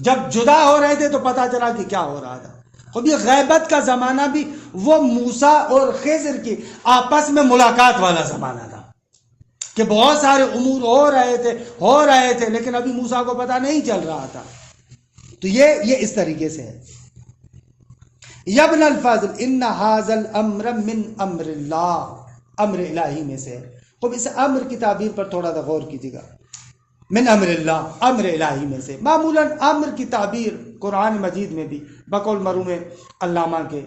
جب جدا ہو رہے تھے تو پتہ چلا کہ کیا ہو رہا تھا. خود یہ غیبت کا زمانہ بھی وہ موسیٰ اور خضر کی آپس میں ملاقات والا زمانہ تھا کہ بہت سارے امور ہو رہے تھے لیکن ابھی موسیٰ کو پتہ نہیں چل رہا تھا. تو یہ اس طریقے سے ہے. یبن الفضل ان ھذا الامر من امر اللہ، امر الہی میں سے. خب اس امر کی تعبیر پر تھوڑا سا غور کیجیے گا. من امر اللہ، امر الہی میں سے. معمولاً امر کی تعبیر قرآن مجید میں بھی بقول مرحوم علامہ کے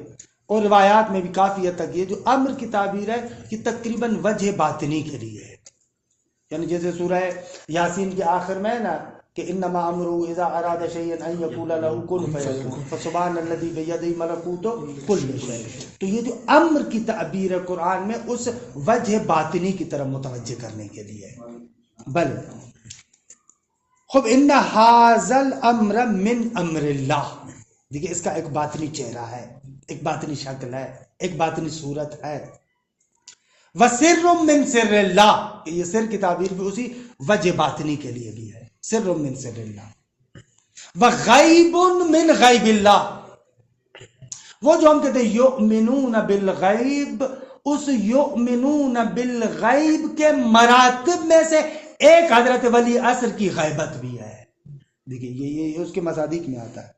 اور روایات میں بھی کافی حد تک یہ جو امر کی تعبیر ہے یہ تقریباً وجہ باطنی کے لیے ہے. یعنی جیسے سورہ یاسین کے آخر میں ہے نا کہ انما امرہ اذا اراد شیئا ان یقول له کن فیکون فسبحان الذی بیدہ ملکوت کل شیء. تو یہ جو امر کی تعبیر ہے قرآن میں اس وجہ باطنی کی طرف متوجہ کرنے کے لیے. بل خب ان ھذا الامر من امر اللہ. دیکھیے اس کا ایک باطنی چہرہ ہے، ایک باطنی شکل ہے، ایک باطنی صورت ہے. وسر من سر اللہ، یہ سر کی تعبیر بھی اسی وجہ باطنی کے لیے بھی ہے. سر من سر اللہ وغیب من غیب اللہ. وہ جو ہم کہتے ہیں یؤمنون بالغیب، اس یؤمنون بالغیب کے مراتب میں سے ایک حضرت ولی عصر کی غیبت بھی ہے. دیکھیے یہ اس کے مصادیق میں آتا ہے.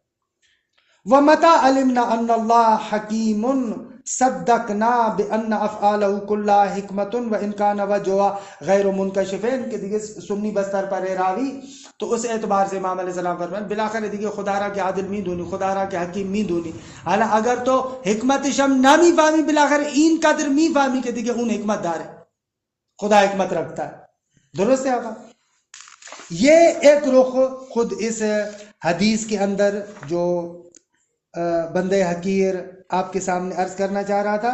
وَمَتَى عَلِمْنَا أَنَّ اللَّهَ حَكِيمٌ صَدَّقْنَا بِأَنَّ أَفْعَالَهُ كُلَّهَا حِكْمَةٌ وَإِنْ كَانَ وَجْهُهَا غَيْرُ مُنْكَشِفٍ. کہ دیکھیے سنی بستر پر راوی تو اس اعتبار سے امام علیہ السلام فرمائیں بلاخر دیکھیے خدا را کے عادل می دونی، خدا را کے حکیم می دونی. حالا اگر تو حکمت شم نامی فامی بلاخر این قدر می فامی کہ دیکھیے اون حکمت دار ہے، خدا حکمت رکھتا ہے. درست ہے آقا؟ یہ ایک رخ خود اس حدیث کے اندر جو بندے حقیر آپ کے سامنے عرض کرنا چاہ رہا تھا.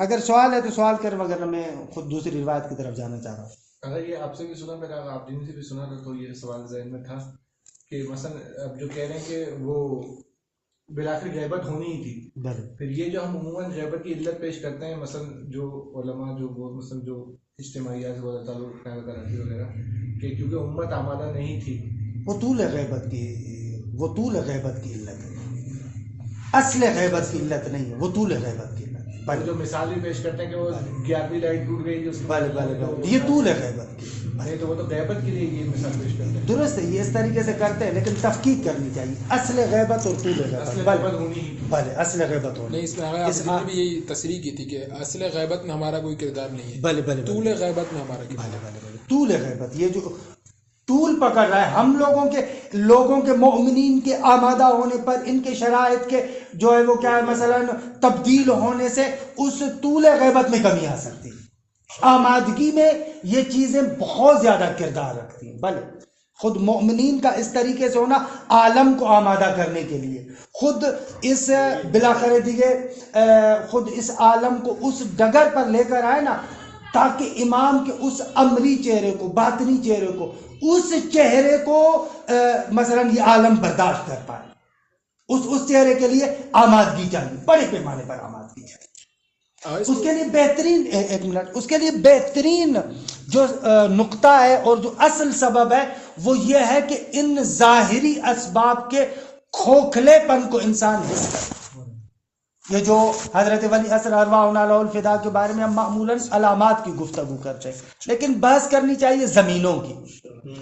اگر سوال ہے تو سوال کر، وغیرہ میں خود دوسری روایت کی طرف جانا چاہ رہا ہوں. اگر یہ آپ سے بھی سنا، میرا آپ جن سے بھی سنا تھا تو یہ سوال ذہن میں تھا کہ مثلا اب جو کہہ رہے ہیں کہ وہ بلاخر غیبت ہونی ہی تھی، پھر یہ جو ہم عموماً غیبت کی علت پیش کرتے ہیں، مثلا جو علماء جو وہ مثلا جو اجتماعیات سے اللہ تعالیٰ خیال کراتی وغیرہ کہ کیونکہ امت آمادہ نہیں تھی، وہ طول غیبت کی علت ہے. اصل غیبت کی علت نہیں ہے، وہ طول غیبت کی علت. جو مثال بھی پیش کرتے ہیں کہ وہ 11ویں لائٹ ٹوٹ گئی، یہ طول غیبت کی. نہیں تو وہ تو غیبت کے لیے یہ مثال پیش کرتے ہیں. درست ہے, یہ اس طریقے سے کرتے ہیں, لیکن تفقیق کرنی چاہیے اصل غیبت اور طول غیبت. بھلے اصل غیبت ہونی. نہیں, اس میں آپ نے بھی یہی تصریح کی تھی کہ اصل غیبت میں ہمارا کوئی کردار نہیں ہے. بھلے بھلے طول غیبت میں ہمارا کردار. بھلے طول غیبت, یہ جو طول پکڑ رہا ہے ہم لوگوں کے مؤمنین کے آمادہ ہونے پر, ان کے شرائط کے جو ہے وہ کیا ہے مثلا تبدیل ہونے سے اس طول غیبت میں کمی آ سکتی ہے. آمادگی میں یہ چیزیں بہت زیادہ کردار رکھتی ہیں. بھلے خود مؤمنین کا اس طریقے سے ہونا عالم کو آمادہ کرنے کے لیے, خود اس بلاخر دیگے خود اس عالم کو اس ڈگر پر لے کر آئے نا, تاکہ امام کے اس امری چہرے کو, باطنی چہرے کو, اس چہرے کو مثلا یہ عالم برداشت کر پائے. اس چہرے کے لیے آمادگی چاہیے, بڑے پیمانے پر آمادگی چاہیے. اس کے لیے بہترین, ایک منٹ, اس کے لیے بہترین جو نقطہ ہے اور جو اصل سبب ہے وہ یہ ہے کہ ان ظاہری اسباب کے کھوکھلے پن کو انسان حس کرے. یہ جو حضرت ولی اثر ارواحنا لہ الفدا کے بارے میں ہم معمولاً علامات کی گفتگو کرتے ہیں, لیکن بحث کرنی چاہیے زمینوں کی.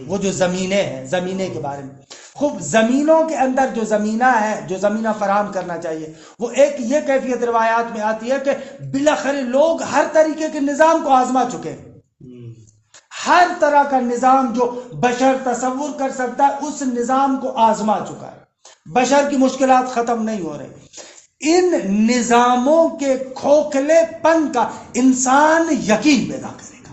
وہ جو زمینیں ہیں, زمینے کے بارے میں خوب زمینوں کے اندر جو زمینہ ہے, جو زمینہ فراہم کرنا چاہیے, وہ ایک یہ کیفیت روایات میں آتی ہے کہ بالاخره لوگ ہر طریقے کے نظام کو آزما چکے ہیں. ہر طرح کا نظام جو بشر تصور کر سکتا ہے اس نظام کو آزما چکا ہے. بشر کی مشکلات ختم نہیں ہو رہی. ان نظاموں کے کھوکھلے پن کا انسان یقین پیدا کرے گا.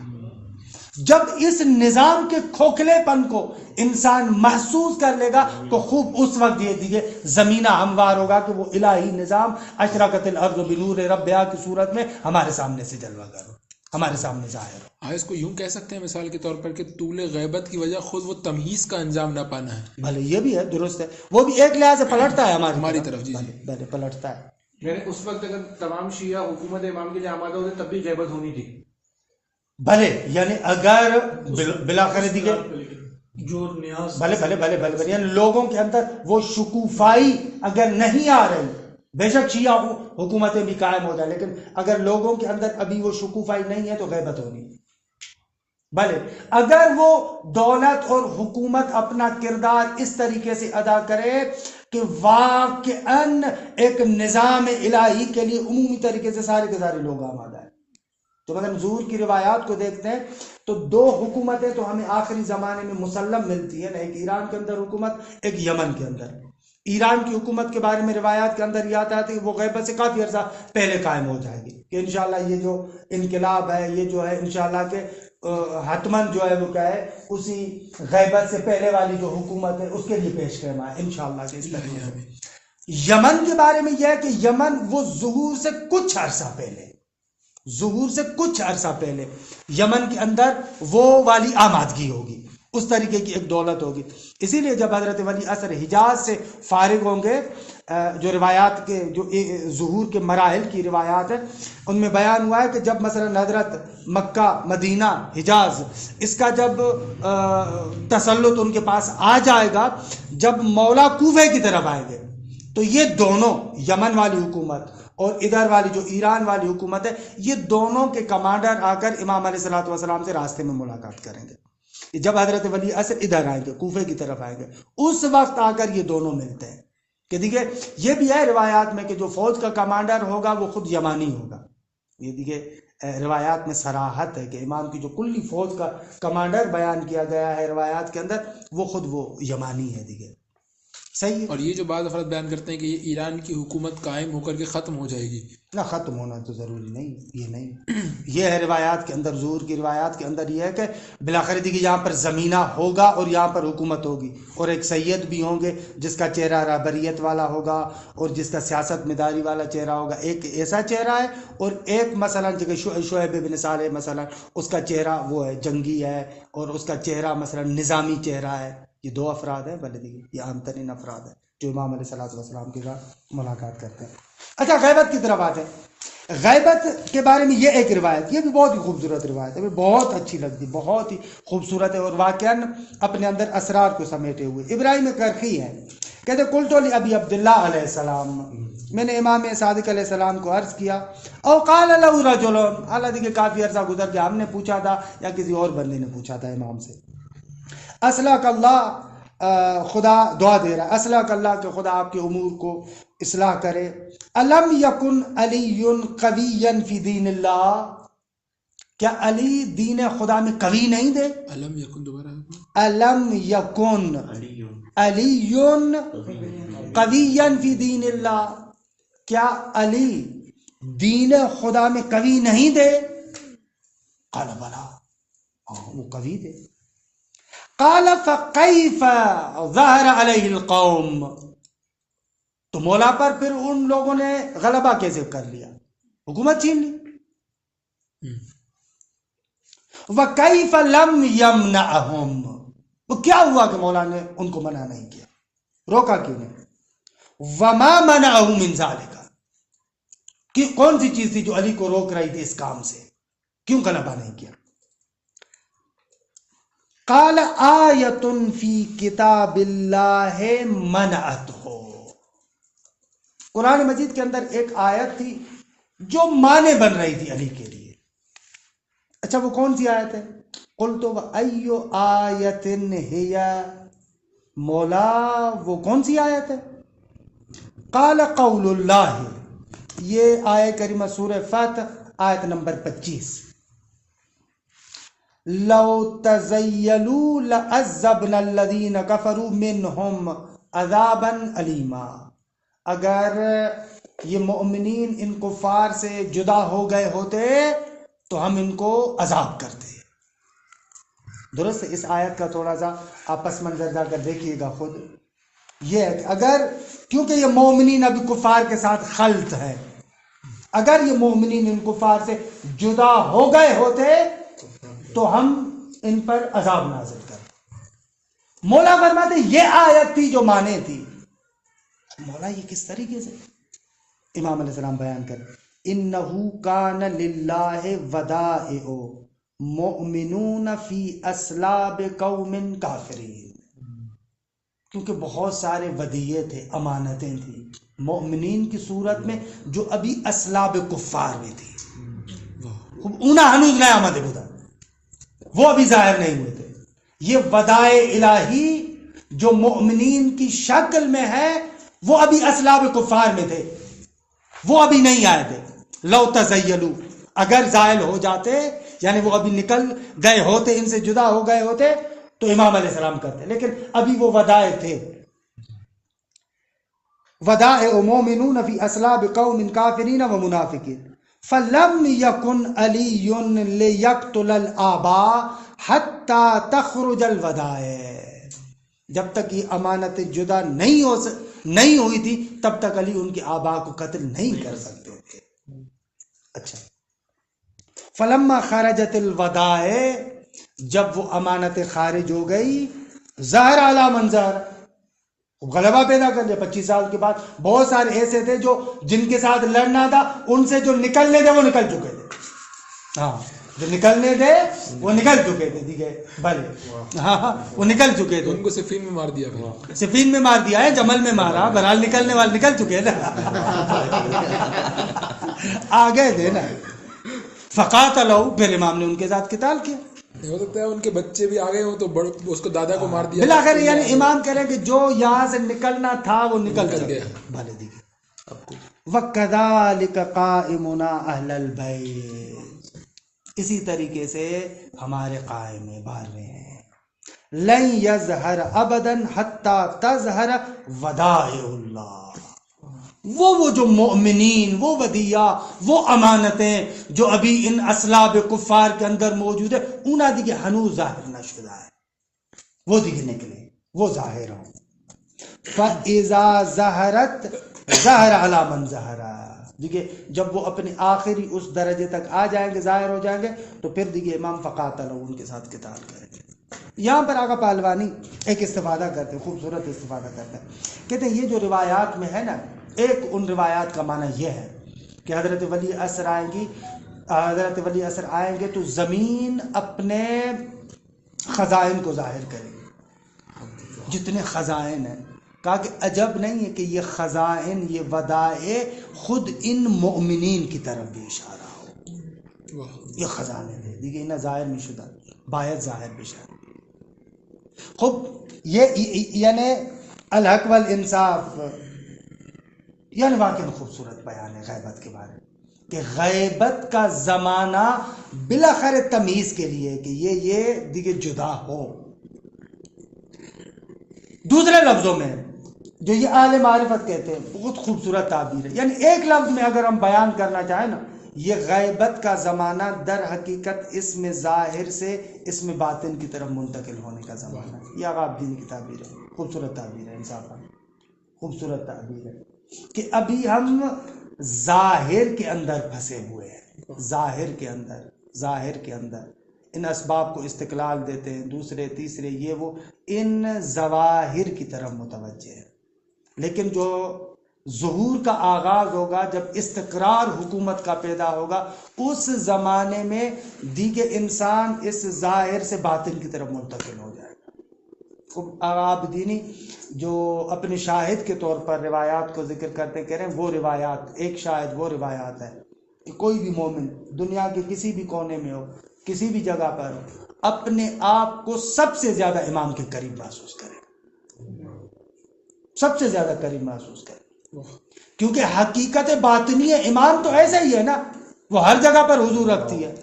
جب اس نظام کے کھوکھلے پن کو انسان محسوس کر لے گا تو خوب اس وقت یہ دیئے زمینہ ہموار ہوگا کہ وہ الہی نظام اشرقت الارض بنور ربہا کی صورت میں ہمارے سامنے سے جلوہ گر ہو, ہمارے سامنے ظاہر ہو. اس کو یوں کہہ سکتے ہیں مثال کے طور پر کہ طول غیبت کی وجہ خود وہ تمییز کا انجام نہ پانا ہے. بھلے یہ بھی ہے, درست ہے, وہ بھی ایک لحاظ سے پلٹتا ہے ہماری طرف. جی بھلے پلٹتا ہے. یعنی اس وقت اگر تمام شیعہ حکومت امام کے لیے آمادہ ہوتے تب بھی غیبت ہونی تھی. بھلے یعنی اگر بلاخر دیگے جو نیاز بھلے یعنی لوگوں کے اندر وہ شکوفائی اگر نہیں آ رہی, بے شک شیعہ حکومتیں بھی قائم ہو جائیں, لیکن اگر لوگوں کے اندر ابھی وہ شکوفائی نہیں ہے تو غیبت ہونی. بھلے اگر وہ دولت اور حکومت اپنا کردار اس طریقے سے ادا کرے کہ واقعاً ایک نظام الہی کے لیے عمومی طریقے سے سارے کے سارے لوگ آمادہ ہیں. تو اگر ظہور کی روایات کو دیکھتے ہیں تو دو حکومتیں تو ہمیں آخری زمانے میں مسلم ملتی ہیں, ایک ایران کے اندر حکومت, ایک یمن کے اندر. ایران کی حکومت کے بارے میں روایات کے اندر یہ آتا ہے کہ وہ غیبت سے کافی عرصہ پہلے قائم ہو جائے گی, کہ انشاءاللہ یہ جو انقلاب ہے یہ جو ہے انشاءاللہ کہ حتماً جو ہے وہ کیا ہے اسی غیبت سے پہلے والی جو حکومت ہے اس کے لیے پیش کرنا ہے انشاءاللہ کہ اس طریقے سے. یمن کے بارے میں یہ ہے کہ یمن وہ ظہور سے کچھ عرصہ پہلے یمن کے اندر وہ والی آمادگی ہوگی, اس طریقے کی ایک دولت ہوگی. اسی لیے جب حضرت ولی اثر حجاز سے فارغ ہوں گے, جو روایات کے جو ظہور کے مراحل کی روایات ہیں ان میں بیان ہوا ہے کہ جب مثلا حضرت مکہ, مدینہ, حجاز اس کا جب تسلط ان کے پاس آ جائے گا, جب مولا کوفے کی طرف آئیں گے تو یہ دونوں یمن والی حکومت اور ادھر والی جو ایران والی حکومت ہے, یہ دونوں کے کمانڈر آ کر امام علیہ الصلوۃ والسلام سے راستے میں ملاقات کریں گے. جب حضرت ولی اثر ادھر آئیں گے, کوفے کی طرف آئیں گے, اس وقت آ کر یہ دونوں ملتے ہیں. کہ دیکھیے یہ بھی ہے روایات میں کہ جو فوج کا کمانڈر ہوگا وہ خود یمانی ہوگا. یہ دیکھیے روایات میں صراحت ہے کہ امام کی جو کلی فوج کا کمانڈر بیان کیا گیا ہے روایات کے اندر وہ خود وہ یمانی ہے. دیکھیے صحیح ہے. اور یہ جو بعض افراد بیان کرتے ہیں کہ یہ ایران کی حکومت قائم ہو کر کے ختم ہو جائے گی, نہ ختم ہونا تو ضروری نہیں, یہ نہیں. یہ ہے روایات کے اندر, ظہور کی روایات کے اندر یہ ہے کہ بلاخر کہ یہاں پر زمینہ ہوگا اور یہاں پر حکومت ہوگی, اور ایک سید بھی ہوں گے جس کا چہرہ رہبریت والا ہوگا اور جس کا سیاست مداری والا چہرہ ہوگا. ایک ایسا چہرہ ہے اور ایک مثلا شعیب بن صالح مثلا اس کا چہرہ وہ ہے جنگی ہے اور اس کا چہرہ مثلا نظامی چہرہ ہے. یہ دو افراد ہیں, بلکہ یہ عام ترین افراد ہیں جو امام علیہ الصلوۃ والسلام کے ساتھ ملاقات کرتے ہیں. اچھا غیبت کی طرف آتے ہیں. غیبت کے بارے میں یہ ایک روایت, یہ بھی بہت ہی خوبصورت روایت ہے, بہت اچھی لگتی, بہت ہی خوبصورت ہے اور واقعاً اپنے اندر اسرار کو سمیٹے ہوئے. ابراہیم کرخی ہے, کہتے قلت لابی عبداللہ علیہ السلام، میں نے امام صادق علیہ السلام کو عرض کیا، او قال له رجل، حالانکہ کہ کافی عرصہ گزر گیا، ہم نے پوچھا تھا یا کسی اور بندے نے پوچھا تھا امام سے، اصلح اللہ، خدا دعا دے رہا ہے، اصلح اللہ کہ خدا آپ کے امور کو اصلاح کرے، الم یکن علی قویا فی دین اللہ، کیا علی دین خدا میں قوی نہیں تھے؟ علم یکن دوبارہ الم یکن علی قویا فی دین اللہ، کیا علی دین خدا میں قوی نہیں تھے؟ قال بلا، وہ قوی تھے۔ قال فکیف ظہر علیہ القوم، تو مولا پر پھر ان لوگوں نے غلبہ کیسے کر لیا، حکومت چھین لی؟ وَكَيْفَ لَمْ يَمْنَعَهُمْ، وہ کیا ہوا کہ مولا نے ان کو منع نہیں کیا، روکا کیوں نہیں؟ وَمَا مَنَعَهُ مِنْ ذَلِكَ، کہ کون سی چیز تھی جو علی کو روک رہی تھی اس کام سے، کیوں غلبہ نہیں کیا؟ قَالَ آیَةٌ فِي کِتَابِ اللَّهِ مَنَعَتْهُ، قرآن مجید کے اندر ایک آیت تھی جو مانے بن رہی تھی علی کے لیے۔ اچھا وہ کون سی آیت ہے؟ قلت وَأَيُّ آیَةٍ هِيَ، مولا وہ کون سی آیت ہے؟ قال قول اللہ، یہ آیت کریمہ سورہ فاتح آیت نمبر 25، لو تزیلوا لعذبنا الذین کفروا منہم عذابا علیما، اگر یہ مؤمنین ان کفار سے جدا ہو گئے ہوتے تو ہم ان کو عذاب کرتے۔ درست، اس آیت کا تھوڑا سا آپ پس منظر جا کر دیکھیے گا خود، یہ ہے کہ اگر، کیونکہ یہ مومنین ابھی کفار کے ساتھ خلط ہے، اگر یہ مومنین ان کفار سے جدا ہو گئے ہوتے تو ہم ان پر عذاب نازل کرتے۔ مولا فرماتے یہ آیت تھی جو مانے تھی۔ مولا یہ کس طریقے سے؟ امام علیہ السلام بیان کریں، انہو کان للہ ودائع مؤمنون فی اسلاب قوم کافرین، کیونکہ بہت سارے ودیعے تھے، امانتیں تھیں مومنین کی صورت میں جو ابھی اسلاب کفار میں تھی، اونا ہنوز نیا آمده بودن، وہ ابھی ظاہر نہیں ہوئے تھے۔ یہ ودائع الہی جو مؤمنین کی شکل میں ہے وہ ابھی اسلاب کفار میں تھے، وہ ابھی نہیں آئے تھے۔ لو تزیلوا، اگر زائل ہو جاتے یعنی وہ ابھی نکل گئے ہوتے، ان سے جدا ہو گئے ہوتے تو امام علیہ السلام کرتے، لیکن ابھی وہ ودائع تھے۔ ودائع مومنون فی اسلاب قوم کافرین و منافقین، فلم یکن علی لیقتل الآباء حتی تخرج الودائع، جب تک یہ امانت جدا نہیں ہوئی تھی تب تک علی ان کے آبا کو قتل نہیں کر سکتے تھے۔ اچھا، فلما خرجت الودائع، جب وہ امانت خارج ہو گئی، ظاہر علی منظر، غلبہ پیدا کر لیا۔ 25 سال کے بعد بہت سارے ایسے تھے جو جن کے ساتھ لڑنا تھا، ان سے جو نکلنے تھے وہ نکل چکے تھے، ہاں جو نکلنے تھے وہ نکل چکے تھے، ٹھیک ہے بھلے، ہاں وہ نکل چکے تھے، ان کو صفین میں مار دیا گیا، صفین میں مار دیا ہے، جمل میں مارا، بہرحال نکلنے والے نکل چکے نا، آگے تھے نا۔ فقاتلوا، پھر امام نے ان کے ساتھ قتال کیا۔ ہو سکتا ہے ان کے بچے بھی آگے ہوں تو اس کو دادا کو مار دیا، بلاخر یعنی امام کہہ رہے کہ جو یہاں سے نکلنا تھا وہ نکل گیا، بھلے دیکھیں۔ وَكَذَلِكَ قَائِمُنَا أَهْلَ الْبَيْتِ، اسی طریقے سے ہمارے قائم بارے ہیں، لَن يَظْهَرَ أَبَدًا حَتَّى تَظْهَرَ وَدَائِعُ اللَّهِ، وہ جو مؤمنین، وہ ودیعہ، وہ امانتیں جو ابھی ان اسلاب کفار کے اندر موجود ہے، اونا دیکھے ہنوز ظاہر نہ شدہ ہے، وہ دیکھے نکلے، وہ ظاہر ہوں۔ فَإِذَا ظَهَرَتْ ظَهَرَ عَلَى مَنْ ظَهَرَ، دیکھیں جب وہ اپنے آخری اس درجے تک آ جائیں گے، ظاہر ہو جائیں گے، تو پھر دیکھیں امام فقاتلوا، ان کے ساتھ قتال کریں گے۔ یہاں پر آقا پہلوانی ایک استفادہ کرتے ہیں، خوبصورت استفادہ کرتے ہیں، کہتے ہیں یہ جو روایات میں ہے نا، ایک ان روایات کا معنی یہ ہے کہ حضرت ولی عصر آئیں گے تو زمین اپنے خزائن کو ظاہر کرے گی، جتنے خزائن ہیں، کہا کہ عجب نہیں ہے کہ یہ خزائن، یہ ودائع خود ان مؤمنین کی طرف بھی اشارہ ہو. یہ خزانے تھے دیکھیے انہیں ظاہر میں شدہ باید ظاہر بشر. خوب یہ یعنی الحق والانصاف یعنی واقعی خوبصورت بیان ہے غیبت کے بارے میں کہ غیبت کا زمانہ بالاخر تمیز کے لیے کہ یہ دیکھے جدا ہو. دوسرے لفظوں میں جو یہ اہل معرفت کہتے ہیں بہت خوبصورت تعبیر ہے. یعنی ایک لفظ میں اگر ہم بیان کرنا چاہیں نا، یہ غیبت کا زمانہ در حقیقت اسم ظاہر سے اسم باطن کی طرف منتقل ہونے کا زمانہ ہے. یہ آغا الدین کی تعبیر ہے، خوبصورت تعبیر ہے، انصافا خوبصورت تعبیر ہے کہ ابھی ہم ظاہر کے اندر پھنسے ہوئے ہیں. ظاہر کے اندر ان اسباب کو استقلال دیتے ہیں، دوسرے تیسرے یہ وہ ان ظواہر کی طرف متوجہ ہے. لیکن جو ظہور کا آغاز ہوگا، جب استقرار حکومت کا پیدا ہوگا، اس زمانے میں دیگر انسان اس ظاہر سے باطن کی طرف منتقل ہو جائے گا. آغا الدینی جو اپنے شاہد کے طور پر روایات کو ذکر کرتے کہہ رہے ہیں، وہ روایات ایک شاہد وہ روایات ہے کہ کوئی بھی مومن دنیا کے کسی بھی کونے میں ہو، کسی بھی جگہ پر ہو، اپنے آپ کو سب سے زیادہ امام کے قریب محسوس کرے، سب سے زیادہ قریب محسوس کرے. کیونکہ حقیقت باطنی امام تو ایسا ہی ہے نا، وہ ہر جگہ پر حضور رکھتی ہے.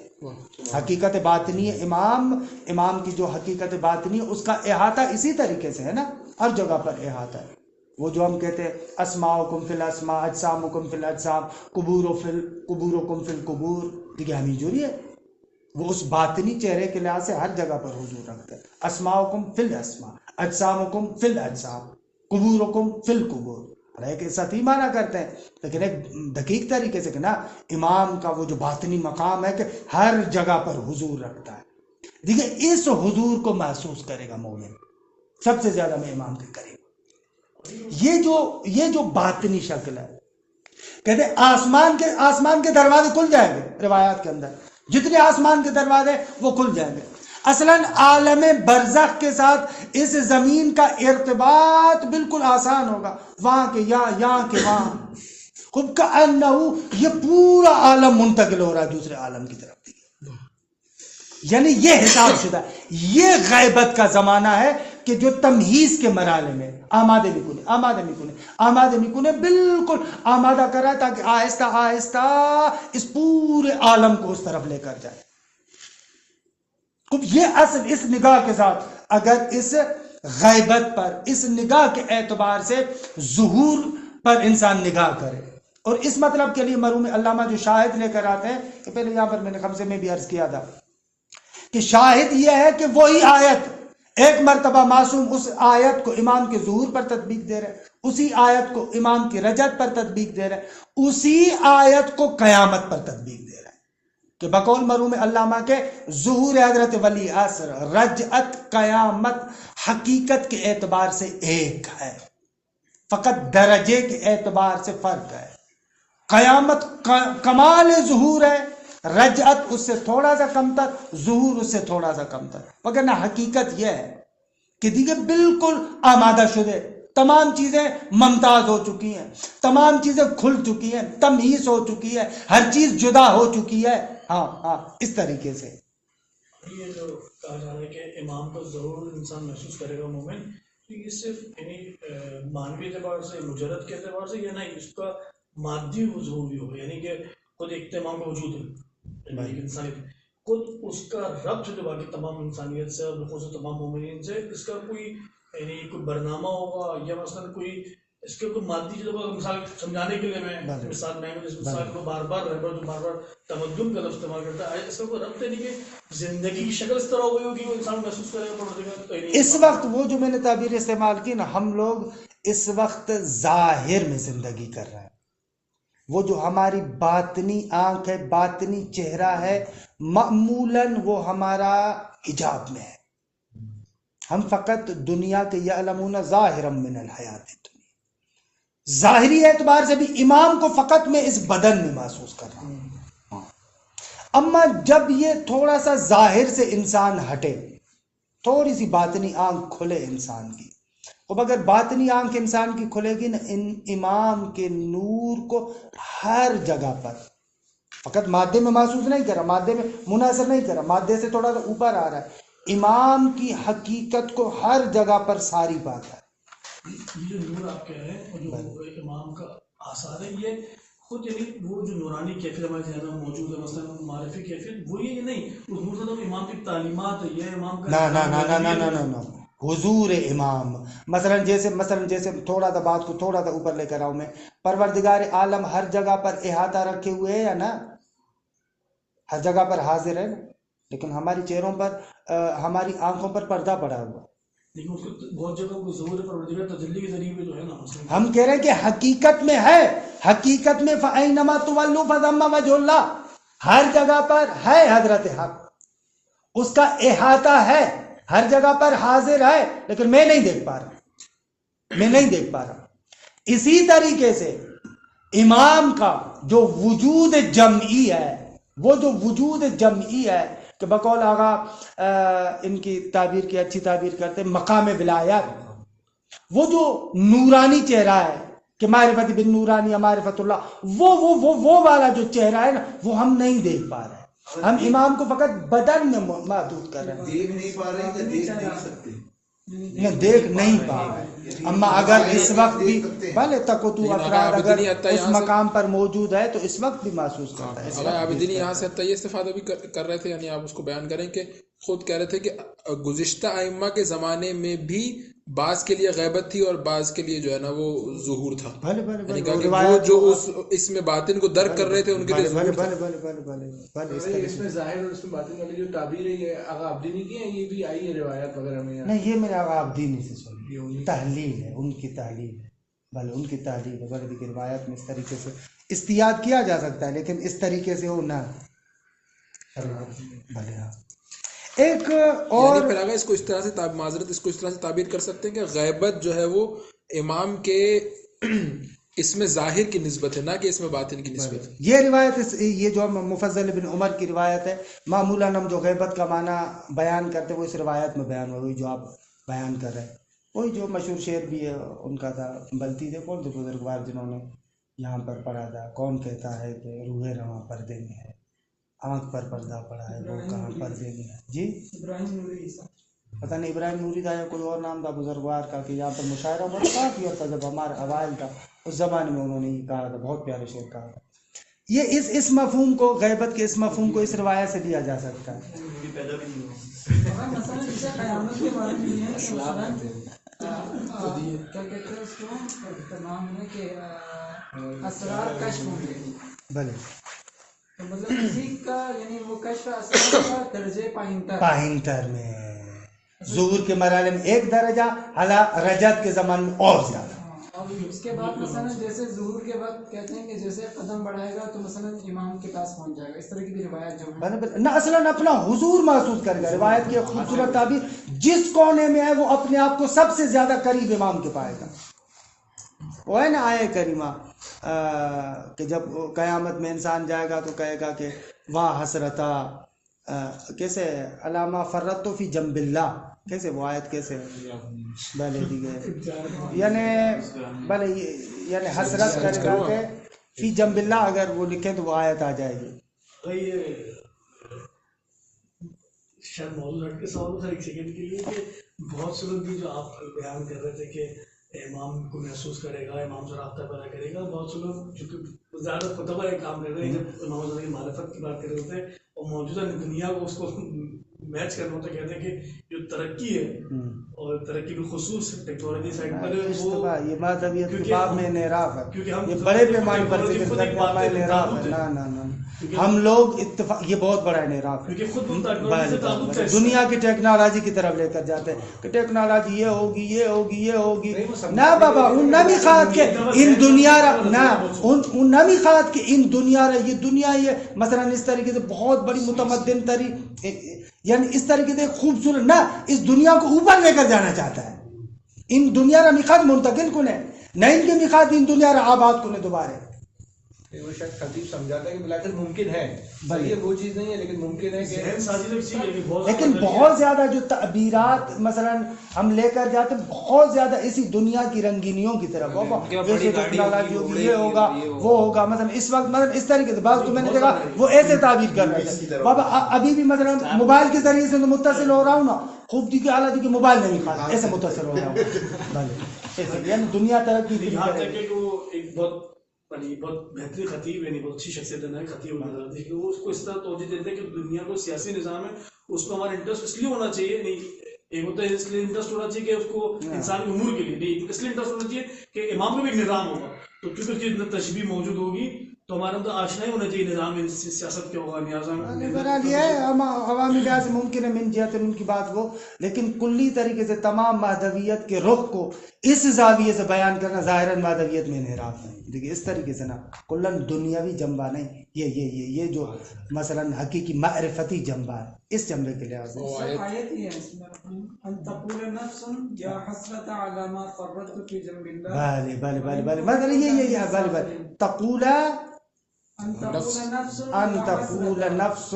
حقیقت باطنی امام کی جو حقیقت باطنی ہے اس کا احاطہ اسی طریقے سے ہے نا، ہر جگہ پر احاطہ ہے. وہ جو ہم کہتے ہیں اسماؤکم فی الاسماء، اجسامکم فی الاجسام، قبورکم فی القبور، دیکھیں ہمیں جوری ہے، وہ اس باطنی چہرے کے لحاظ سے ہر جگہ پر حضور رکھتا ہے. اسماؤکم فی الاسماء، اجسامکم فی الاجسام، قبورکم فی القبور. ایک سطحی معنی کرتے ہیں لیکن ایک دقیق طریقے سے کہ نا امام کا وہ جو باطنی مقام ہے کہ ہر جگہ پر حضور رکھتا ہے. دیکھیں اس حضور کو محسوس کرے گا مومن سب سے زیادہ میں امام کے قریب. یہ جو باطنی شکل ہے، کہتے ہیں آسمان کے دروازے کھل جائیں گے. روایات کے اندر جتنے آسمان کے دروازے وہ کھل جائیں گے. اصلاً عالم برزخ کے ساتھ اس زمین کا ارتباط بالکل آسان ہوگا، وہاں کے یہاں کے وہاں. خود کا یہ پورا عالم منتقل ہو رہا ہے دوسرے عالم کی طرف. یعنی یہ حساب شدہ، یہ غیبت کا زمانہ ہے کہ جو تمہیز کے مرحلے میں آمادہ میکنے بالکل آمادہ کر رہا ہے تاکہ آہستہ آہستہ اس پورے عالم کو اس طرف لے کر جائے. یہ اصل اس نگاہ کے ساتھ اگر اس غیبت پر، اس نگاہ کے اعتبار سے ظہور پر انسان نگاہ کرے، اور اس مطلب کے لیے مرحوم علامہ جو شاہد لے کر آتے ہیں کہ پہلے یہاں پر میں نے خمسے میں بھی عرض کیا تھا کہ شاہد یہ ہے کہ وہی آیت ایک مرتبہ معصوم اس آیت کو امام کے ظہور پر تطبیق دے رہے، اسی آیت کو امام کی رجعت پر تطبیق دے رہے، اسی آیت کو قیامت پر تطبیق دے رہے کہ بقول مرحوم علامہ کے ظہور حضرت ولی عصر، رجعت، قیامت حقیقت کے اعتبار سے ایک ہے، فقط درجے کے اعتبار سے فرق ہے. قیامت کمال ظہور ہے، رجعت اس سے تھوڑا سا کم تر، ظہور اس سے تھوڑا سا کم تر. وگرنہ حقیقت یہ ہے کہ دیگر بالکل آمادہ شدہ، تمام چیزیں ممتاز ہو چکی ہیں، تمام چیزیں کھل چکی ہیں، تمیز ہو چکی ہے، ہر چیز جدا ہو چکی ہے. ہاں اس طریقے سے یہ جو کہا جا رہا ہے کہ امام کا ضرور انسان محسوس کرے گا مومن، تو یہ صرف یعنی معنوی اعتبار سے، مجرد کے اعتبار سے، یا نہیں اس کا مادی ظہور بھی ہوگا، یعنی کہ خود ایک امام کا وجود ہے، یعنی انسانیت خود اس کا ربط جو باقی تمام انسانیت سے اور خصوص تمام مومنین سے، اس کا کوئی یعنی کوئی برنامہ ہوگا، یا مثلا کوئی اس کے کوئی مادی جو مثال سمجھانے کے لیے میں مثال جس مثال کو بار بار تمدن کا لفظ استعمال کرتا ہے، اس کا کوئی ربط نہیں کہ زندگی کی شکل اس طرح ہوئی ہوگی وہ انسان محسوس کرے گا. اس وقت وہ جو میں نے تعبیر استعمال کی نا، ہم لوگ اس وقت ظاہر میں زندگی کر رہے ہیں. وہ جو ہماری باطنی آنکھ ہے، باطنی چہرہ ہے، معمولاً وہ ہمارا حجاب میں ہے. ہم فقط دنیا کے یعلمون ظاہرا من الحیات الدنیا، ظاہری اعتبار سے بھی امام کو فقط میں اس بدن میں محسوس کر رہا ہوں. اما جب یہ تھوڑا سا ظاہر سے انسان ہٹے، تھوڑی سی باطنی آنکھ کھلے انسان کی، اب اگر باطنی آنکھ انسان کی کھلے گی نا، ان امام کے نور کو ہر جگہ پر، فقط مادے میں محسوس نہیں کرا، مادے میں منحصر نہیں کرا، مادے سے تھوڑا سا اوپر آ رہا ہے، امام کی حقیقت کو ہر جگہ پر ساری پاتا ہے. یہ جو نور آپ کہہ رہے ہیں اور جو امام کا آثار ہے، یہ خود یعنی وہ جو نورانی کیفیت ہمارے ذہن میں موجود ہے، مثلا معرفی کیفیت، وہ یہ نہیں اس نور کا امام کی تعلیمات ہے، یہ امام کا نا حضور امام. مثلا جیسے تھوڑا سا بات کو تھوڑا سا اوپر لے کر آؤں میں، پروردگار عالم ہر جگہ پر احاطہ رکھے ہوئے ہے یا نا، ہر جگہ پر حاضر ہے نا، لیکن ہماری چہروں پر ہماری آنکھوں پر پردہ پڑا ہوا. لیکن اس کو بہت جگہ کو ظہور پروردگار تجلی کے ذریعے جو ہے نا، ہم کہہ رہے ہیں کہ حقیقت میں ہے، حقیقت میں فَأَيْنَمَا تُوَلُّوا فَثَمَّ وَجْهُ اللَّهِ، ہر جگہ پر ہے حضرت حق، اس کا احاطہ ہے، ہر جگہ پر حاضر ہے، لیکن میں نہیں دیکھ پا رہا. اسی طریقے سے امام کا جو وجود جمعی ہے، وہ جو وجود جمعی ہے کہ بقول آغا ان کی تعبیر کی اچھی تعبیر کرتے مقام ولایت، وہ جو نورانی چہرہ ہے کہ معرفت بن نورانی معرفت اللہ، وہ والا جو چہرہ ہے نا، وہ ہم نہیں دیکھ پا رہے ہیں. ہم امام کو فقط بدن میں محدود کر رہے ہیں، دیکھ نہیں پا رہے ہیں، دیکھ نہیں سکتے، دیکھ نہیں پا رہے. اما اگر اس وقت بھی بھلے تقوتو افراد اگر اس مقام پر موجود ہے تو اس وقت بھی محسوس کرتا ہے. اگر عابدین یہاں سے یہ استفادہ بھی کر رہے تھے، یعنی آپ اس کو بیان کریں کہ خود کہہ رہے تھے کہ گزشتہ ائمہ کے زمانے میں بھی بعض کے لیے غیبت تھی اور بعض کے لیے جو ہے نا وہ ظہور تھا، یعنی کہ وہ جو اس میں باطن کو درک کر رہے تھے ان کے لیے ظہور تھا. اس میں ظاہر اور اس میں باطن والی جو تعبیر ہے یہ آغا عابدینی کی ہے، یہ بھی آئی ہے روایات وغیرہ میں؟ نہیں، یہ میرے آغا عابدینی سے سنی تحلیل ہے، ان کی تحلیل ہے، بھلے ان کی تحلیل ہے، بلکہ کی روایت میں اس طریقے سے استیاد کیا جا سکتا ہے، لیکن اس طریقے سے ہو نہ بھلے. ہاں ایک اور پھر اگر اس کو اس طرح سے معذرت اس کو اس طرح سے تعبیر کر سکتے ہیں کہ غیبت جو ہے وہ امام کے اس میں ظاہر کی نسبت ہے، نہ کہ اس میں باطن کی نسبت ہے. یہ روایت یہ جو مفضل بن عمر کی روایت ہے، معمولاً ہم جو غیبت کا معنی بیان کرتے ہیں وہ اس روایت میں بیان ہوا، وہی جو آپ بیان کر رہے ہیں، وہی جو مشہور شعر بھی ہے ان کا تھا، بلتی تھے کون تھے بزرگوار جنہوں نے یہاں پر پڑھا تھا، کون کہتا ہے کہ روح رواں پردے میں ہے، آنکھ پر پردہ پڑا ہے، وہ کہاں پردے میں ہے. جی ابراہیم نوری، پتہ نہیں ابراہیم نوری تھا یا کوئی اور نام تھا بزرگوار کا، کہ یہاں پر مشاعرہ ہوا تھا کافی عرصہ جب ہمارا اوائل تھا، اس زمانے میں انہوں نے یہ کہا تھا، بہت پیارے شعر کہا تھا. یہ اس مفہوم کو، غیبت کے اس مفہوم کو اس روایت سے لیا جا سکتا ہے. مثلا جیسے قیامت کے بارے میں یہ کیا کہتے ہیں اس کو تمام میں کہ اسرار کشف ہوں گے، بھلے تو مطلب کسی کا یعنی وہ کشف اسرار کا درجے پائنٹر میں ظہور کے مرحلے میں ایک درجہ، حالا رجت کے زمان میں اور زیادہ. اور اس کے بعد مثلا جیسے ظہور کے وقت کہتے ہیں کہ جیسے قدم بڑھائے گا تو مثلا امام کے پاس پہنچ جائے گا، اس طرح کی بھی روایت جو ہے نہ اصلاً اپنا حضور محسوس کرے گا. روایت کی خوبصورت تعبیر، جس کونے میں ہے وہ اپنے آپ کو سب سے زیادہ قریب امام کے پائے گا. وہ ہے نا آیہ کریمہ کہ جب قیامت میں انسان جائے گا تو کہے گا کہ واہ حسرتا، کیسے علامہ فرط فی جنب اللہ، کیسے وہ آیت کیسے بھلے دیگے یعنی حسرت کرے گا کہ فی جنب اللہ، اگر وہ لکھیں تو وہ آیت آ جائے گی. شاید موضوع ہٹ کے سوال تھا ایک سیکنڈ کے لیے کہ بہت سے لوگ بھی جو آپ بیان کر رہے تھے کہ امام کو محسوس کرے گا، امام سے رابطہ پیدا کرے گا، بہت سے لوگ چونکہ زیادہ فتویٰ ایک کام کر رہے ہیں، جب امام کی معرفت کی بات کر رہے ہوتے ہیں اور موجودہ دنیا کو اس کو میچ کرنا ہوتا ہے، کہتے ہیں کہ جو ترقی ہے اور ترقی بالخصوص ٹیکنالوجی سائڈ پر یہ مذہبیت کے باب میں انحراف ہے، یہ بڑے پیمانے پر ذکر کرنے والا انحراف ہے. نہ ہم لوگ اتفاق، یہ بہت بڑا انحراف ہے، دنیا کی ٹیکنالوجی کی طرف لے کر جاتے ہیں کہ ٹیکنالوجی یہ ہوگی یہ ہوگی یہ ہوگی. نہ بابا ان نہ بھی خواہد کہ ان دنیا نہ ان نہ بھی خواہد کہ ان دنیا یہ دنیا یہ مثلا اس طریقے سے بہت بڑی متمدن تری، یعنی اس طریقے سے خوبصورت، نہ اس دنیا کو اوپر لے کر جانا چاہتا ہے. ان دنیا را میخواد منتقل کنه، نه اینکه میخواد این دنیا را آباد کنه دوباره. وہ شاید خطیب سمجھاتا ہے کہ بالآخر ممکن ہے، یہ وہ چیز نہیں ہے لیکن ممکن ہے کہ لیکن بہت زیادہ جو تعبیرات مثلا ہم لے کر جاتے ہیں بہت زیادہ اسی دنیا کی رنگینیوں کی طرف، بابا ایسے ٹیکنالوجی ہوگی، یہ ہوگا وہ ہوگا، مثلا اس وقت مثلا اس طریقے سے بعض تو میں نے دیکھا وہ ایسے تعبیر کر رہے تھے، بابا ابھی بھی مثلا موبائل کے ذریعے سے تو متصل ہو رہا ہوں نا، خوب دی کہ حالانکہ کہ موبائل نہیں کھانا ایسے متصل ہو رہا ہوں، ایسے یعنی دنیا ترقی کی ایک بہت بہت بہترین خطیب ہے، بہت اچھی شخصیت ہے خطیب نظر کہ وہ اس کو اس طرح توجہ دیتے ہیں کہ دنیا کو سیاسی نظام ہے اس میں ہمارا انٹرسٹ اس لیے ہونا چاہیے، نہیں ایک ہوتا ہے اس لیے انٹرسٹ ہونا چاہیے کہ اس کو انسانی امور کے لیے، نہیں اس لیے انٹرسٹ ہونا چاہیے کہ امام میں بھی ایک نظام ہوگا، تو کیونکہ اس کے اندر تشبیہ موجود ہوگی تو ہمارے اندر آشنائی ہونا چاہیے نظام سیاست کیا ہوگا، نظام بہرحال یہ ہے عوامی لحاظ سے ممکن ہے من جہت ان کی بات وہ، لیکن کلی طریقے سے تمام مہدویت کے رخ کو اس زاویے سے بیان کرنا ظاہراً مہدویت میں انحراف ہے، دیکھیے اس طریقے سے نا کلن دنیاوی جنبہ نہیں، یہ جو مثلا حقیقی معرفتی جنبہ ہے اس جنبے کے لحاظ سے آیت یہ ہے اس میں ان تقول نفس یا حسرت علی ما فرطت فی جنب اللہ، بھلے مثلا یہ بھلے تقول ان تقول نفس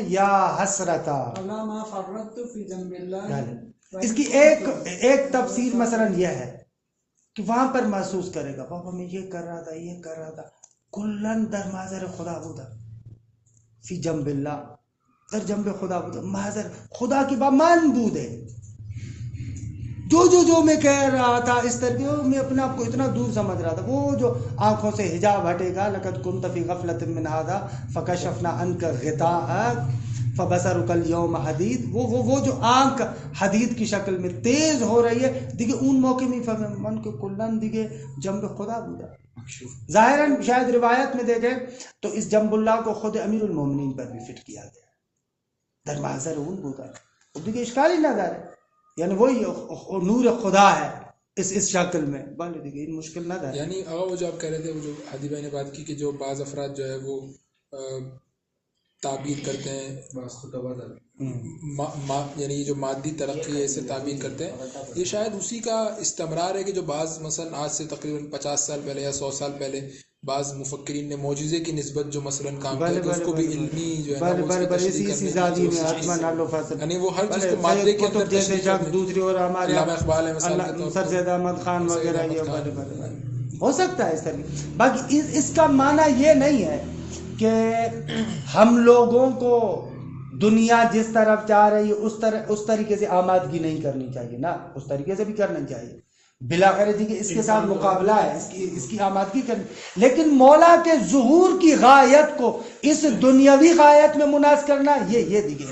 یا حسرت علی ما فرطت فی جنب اللہ، اس کی ایک تفسیر مثلا یہ ہے کہ وہاں پر محسوس کرے گا بابا میں یہ کر رہا تھا کلن در محضر خدا بودا فی جنب اللہ، در جنب خدا بودا محضر خدا کی بامان بود ہے، جو میں کہہ رہا تھا اس طرح میں اپنے آپ کو اتنا دور سمجھ رہا تھا، وہ جو آنکھوں سے حجاب ہٹے گا لقد کنت فی غفلۃ من ھذا فکشفنا عنک غطاءک فبصرک اليوم حدید، وہ جو آنکھ حدید کی شکل میں تیز ہو رہی ہے، دیکھیں اون موقع میں من کو کلن دیکھے جنب خدا بودا، ظاہراً شاید روایت میں دیکھیں تو اس جنب اللہ کو خود امیر المومنین پر بھی فٹ کیا گیا در محضر اون بودا، دیکھیں اشکال ہی نظر ہے، یعنی وہی نور خدا ہے اس شکل میں، بھلے دیکھیں مشکل نہ ہے، یعنی وہ جو آپ کہہ رہے تھے وہ جو ہادی بھائی نے بات کی کہ جو بعض افراد جو ہے وہ تعبیر کرتے ہیں یعنی جو مادی ترقی ہے اسے تعبیر کرتے ہیں، یہ شاید اسی کا استمرار ہے کہ جو بعض مثلا آج سے تقریباً 50 سال پہلے یا 100 سال پہلے بعض مفکرین نے معجزے کی نسبت جو مثلا کام کیا تو اس کو بھی علمی جو ہے یعنی وہ ہر چیز کو مادے کے اندر دوسری اور ہمارے علامہ اقبال سر سید احمد خان وغیرہ ہو سکتا ہے اس طرح، باقی اس کا معنی یہ نہیں ہے کہ ہم لوگوں کو دنیا جس طرف چاہ رہی ہے اس طریقے سے آمادگی نہیں کرنی چاہیے، نا اس طریقے سے بھی کرنا چاہیے، بلاخر دیکھیے اس کے ساتھ مقابلہ ہے، اس کی آمادگی کرنی، لیکن مولا کے ظہور کی غایت کو اس دنیاوی غایت میں مناسب کرنا یہ دیکھیے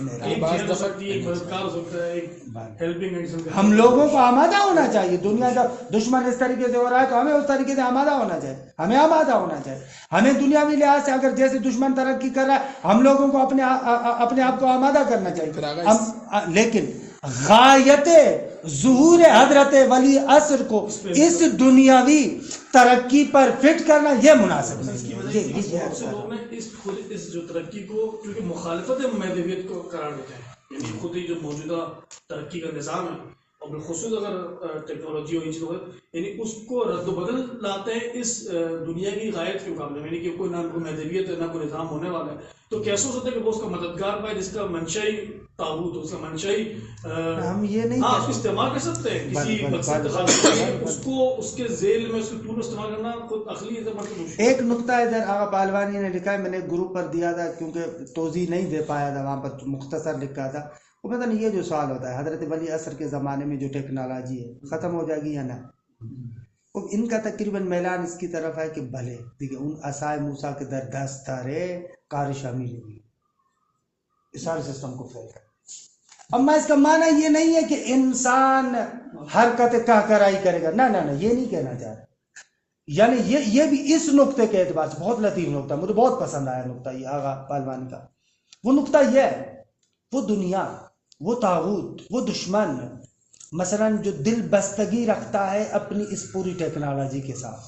ہم لوگوں کو آمادہ ہونا چاہیے، دنیا کا دشمن اس طریقے سے ہو رہا ہے تو ہمیں اس طریقے سے آمادہ ہونا چاہیے، ہمیں آمادہ ہونا چاہیے، ہمیں دنیاوی لحاظ سے اگر جیسے دشمن ترقی کر رہا ہے ہم لوگوں کو اپنے آپ کو آمادہ کرنا چاہیے، لیکن غایت ظہور حضرت ولی عصر کو اس دنیاوی ترقی پر فٹ کرنا یہ مناسب نہیں ہے، اس جو ترقی کو کیونکہ مخالفت مہدویت کو قرار دیتے ہیں، یعنی خود ہی جو موجودہ ترقی کا نظام ہے اور بالخصوص اگر ٹیکنالوجی ہو ان چیزوں کا، یعنی اس کو رد و بدل لاتے ہیں اس دنیا کی غایت کے مقابلے میں، یعنی کہ کوئی نہ کوئی مہدویت ہے نہ کوئی نظام ہونے والا ہے، تو کیسے ہو سکتا ہے کہ وہ اس کا مددگار پائے جس کا منشائی تابوت، اس کا منشائی ہم یہ نہیں استعمال کر سکتے ہیں کسی مقصد خاص، اس کو اس کے ذیل میں اس کے طور استعمال کرنا خود عقلی اعتبار۔ ایک نقطہ ادھر آغا پہلوانی نے لکھا ہے، میں نے گروپ پر دیا تھا کیونکہ توضیح نہیں دے پایا تھا، وہاں پر مختصر لکھا تھا، وہ پتہ نہیں یہ جو سوال ہوتا ہے حضرت ولی عصر کے زمانے میں جو ٹیکنالوجی ہے ختم ہو جائے گی یا نہ، ان کا تقریباً میلان اس کی طرف ہے کہ بھلے دیکھیں ان عصائے موسیٰ کے در دست تارے کار شامل ہوئی، اس سارے سسٹم کو فیل کر، اما اس کا معنی یہ نہیں ہے کہ انسان حرکت کہکرائی کرے گا، نہ یہ نہیں کہنا چاہ رہا، یعنی یہ بھی اس نقطے کے اعتبار سے بہت لطیف نقطہ، مجھے بہت پسند آیا نقطہ یہ آغا پہلوانی کا، وہ نقطہ یہ ہے وہ دنیا، وہ طاغوت، وہ دشمن مثلا جو دل بستگی رکھتا ہے اپنی اس پوری ٹیکنالوجی کے ساتھ،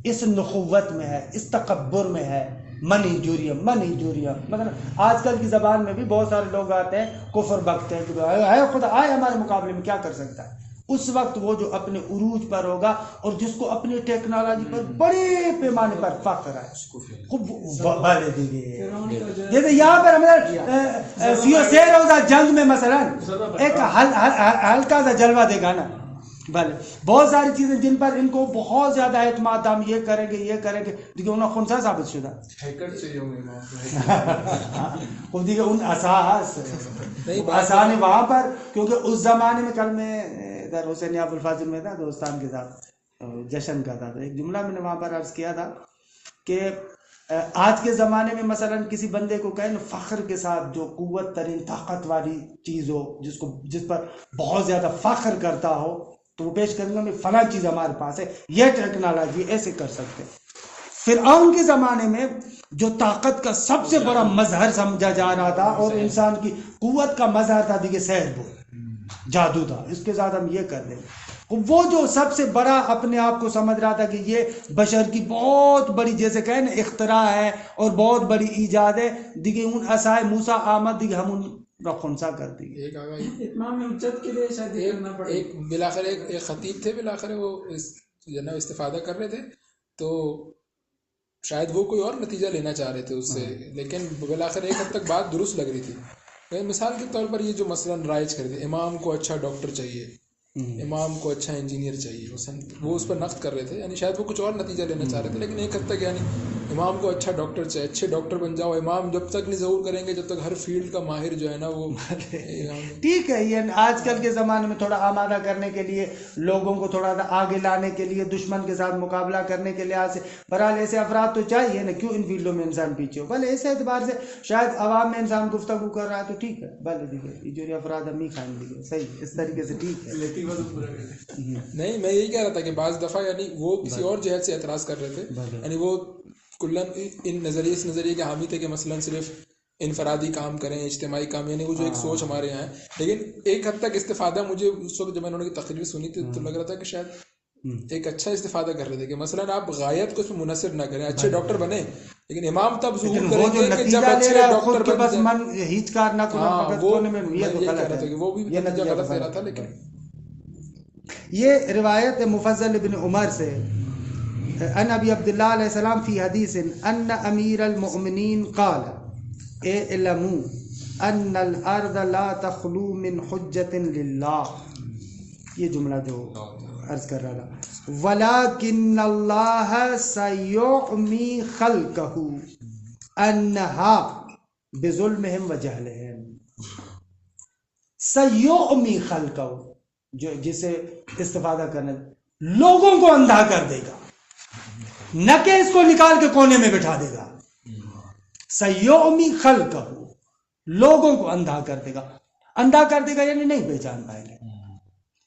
اس نخوت میں ہے، اس تکبر میں ہے، منی جوریم مثلا آج کل کی زبان میں بھی بہت سارے لوگ آتے ہیں کفر بکتے ہیں کہ اے خدا آئے ہمارے مقابلے میں کیا کر سکتا ہے، اس وقت وہ جو اپنے عروج پر ہوگا اور جس کو اپنی ٹیکنالوجی پر بڑے پیمانے پر فخر ہے خوب بھالے دیگے. جیسے یہاں پر ہمیں فیو روزہ جنگ میں مثلا ایک ہلکا سا جلوہ دے گا نا بھلے بہت ساری چیزیں جن پر ان کو بہت زیادہ اعتماد ہم یہ کریں گے دیکھیں انہوں نے خنسا ثابت شدہ خود دیکھیں ان اساس آسان وہاں پر کیونکہ اس زمانے میں کل میں ادھر حسین ابو الفاضل میں تھا دوستان کے ساتھ جشن کا تھا تو ایک جملہ میں نے وہاں پر عرض کیا تھا کہ آج کے زمانے میں مثلا کسی بندے کو کہیں فخر کے ساتھ جو قوت ترین طاقت والی چیز ہو جس پر بہت زیادہ فخر کرتا ہو تو وہ پیش کریں گے میں فلاں چیز ہمارے پاس ہے یہ ٹیکنالوجی ایسے کر سکتے. فرعون کے زمانے میں جو طاقت کا سب سے بڑا مظہر سمجھا جا رہا تھا اور انسان کی قوت کا مظہر تھا دیکھیں سحر بول جادو تھا اس کے ساتھ ہم یہ کر دیں. وہ جو سب سے بڑا اپنے آپ کو سمجھ رہا تھا کہ یہ بشر کی بہت بڑی جیسے کہیں نا اختراع ہے اور بہت بڑی ایجاد ہے دیکھیں ان عصائے موسیٰ آمد دیکھیں ہم ان کا خنسا کر دی. ایک آگا اتمام حجت کے لیے شاید کرنا پڑے. ایک بلاخر ایک خطیب تھے بلاخر وہ جناب استفادہ کر رہے تھے تو شاید وہ کوئی اور نتیجہ لینا چاہ رہے تھے اس سے لیکن بلاخر ایک حد تک بات درست لگ رہی تھی. مثال کے طور پر یہ جو مثلا رائج کر دے امام کو اچھا ڈاکٹر چاہیے امام کو اچھا انجینئر چاہیے وہ اس پر نقد کر رہے تھے یعنی شاید وہ کچھ اور نتیجہ لینا چاہ رہے تھے لیکن ایک حد تک یعنی امام کو اچھا ڈاکٹر چاہیے اچھے ڈاکٹر بن جاؤ امام جب تک نہیں ظہور کریں گے جب تک ہر فیلڈ کا ماہر جو ہے نا وہ ٹھیک ہے. یہ آج کل کے زمانے میں تھوڑا آمادہ کرنے کے لیے لوگوں کو تھوڑا آگے لانے کے لیے دشمن کے ساتھ مقابلہ کرنے کے لحاظ سے بہرحال ایسے افراد تو چاہیے نا کیوں ان فیلڈوں میں انسان پیچھے ہو. بھلے ایسے اعتبار سے شاید عوام میں انسان گفتگو کر رہا ہے تو ٹھیک ہے بھلے دیکھیے یہ جو افراد ہم ہی کھائیں دیکھیے صحیح اس طریقے سے ٹھیک ہے. نہیں میں یہی کہہ رہا تھا کہ بعض دفعہ یعنی وہ کسی اور جہت سے اعتراض کر رہے تھے یعنی وہ کلن ان نظریے اس نظریے کے حامی تھے کہ مثلا صرف انفرادی کام کریں اجتماعی کام یعنی وہ جو ایک سوچ ہمارے یہاں ہے لیکن ایک حد تک استفادہ مجھے اس وقت جب میں نے تقریر سنی تھی تو لگ رہا تھا کہ شاید ایک اچھا استفادہ کر رہے تھے کہ مثلا آپ غایت کو اس میں منحصر نہ کریں اچھے ڈاکٹر بنے لیکن امام تب ظہور کریں گے کہ جب اچھے ڈاکٹر بن جائیں. وہ بھی نتیجہ غلط دے رہا تھا لیکن یہ روایت مفضل بن عمر سے ان ابی عبداللہ علیہ السلام فی حدیث ان امیر المؤمنین قال اعلموا ان الارض لا تخلو من حجت للہ یہ جملہ جو عرض کر رہا تھا ولکن اللہ سیعمی خلقہ انہا بظلمہم وجہلہم سیعمی خلقہ جو جسے استفادہ کرنے لوگوں کو اندھا کر دے گا نہ کہ اس کو نکال کے کونے میں بٹھا دے گا. سیعمی خلقہ لوگوں کو اندھا کر دے گا یعنی نہیں پہچان پائیں گے.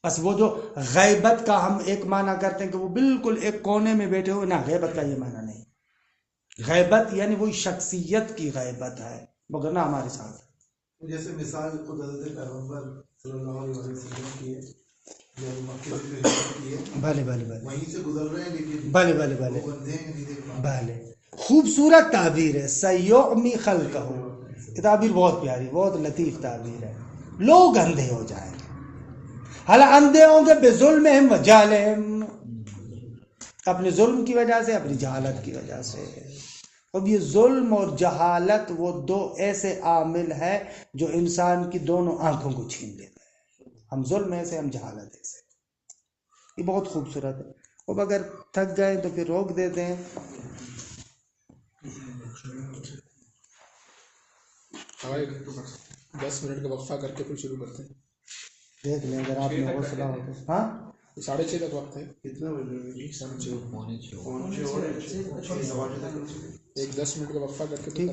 بس وہ جو غیبت کا ہم ایک معنی کرتے ہیں کہ وہ بالکل ایک کونے میں بیٹھے ہوئے نہ غیبت کا یہ معنی نہیں. غیبت یعنی وہی شخصیت کی غیبت ہے مگر نہ ہمارے ساتھ جیسے مثال خود حضرت پیغمبر صلی اللہ علیہ وسلم کی ہے بھلے وہیں سے گزر رہے ہیں لیکن بھلے خوبصورت تعبیر ہے سیعمی خلقہ یہ تعبیر بہت پیاری بہت لطیف تعبیر ہے. لوگ اندھے ہو جائیں حالانکہ اندھے ہوں گے بے ظلمہم و جہلہم اپنے ظلم کی وجہ سے اپنی جہالت کی وجہ سے. اب یہ ظلم اور جہالت وہ دو ایسے عامل ہے جو انسان کی دونوں آنکھوں کو چھین لیتا ہے. ہم ظلم ایسے ہم جہالت ایسے. یہ بہت خوبصورت ہے. اب اگر تھک گئے تو پھر روک دیتے ہیں. 10 منٹ کا وقفہ کر کے پھر شروع کرتے ہیں. دیکھ لیں اگر آپ نے حوصلہ ہو تو. ہاں 6:30 تک وقت ہے. کتنا بجے 10 منٹ کا وقفہ کر کے ٹھیک.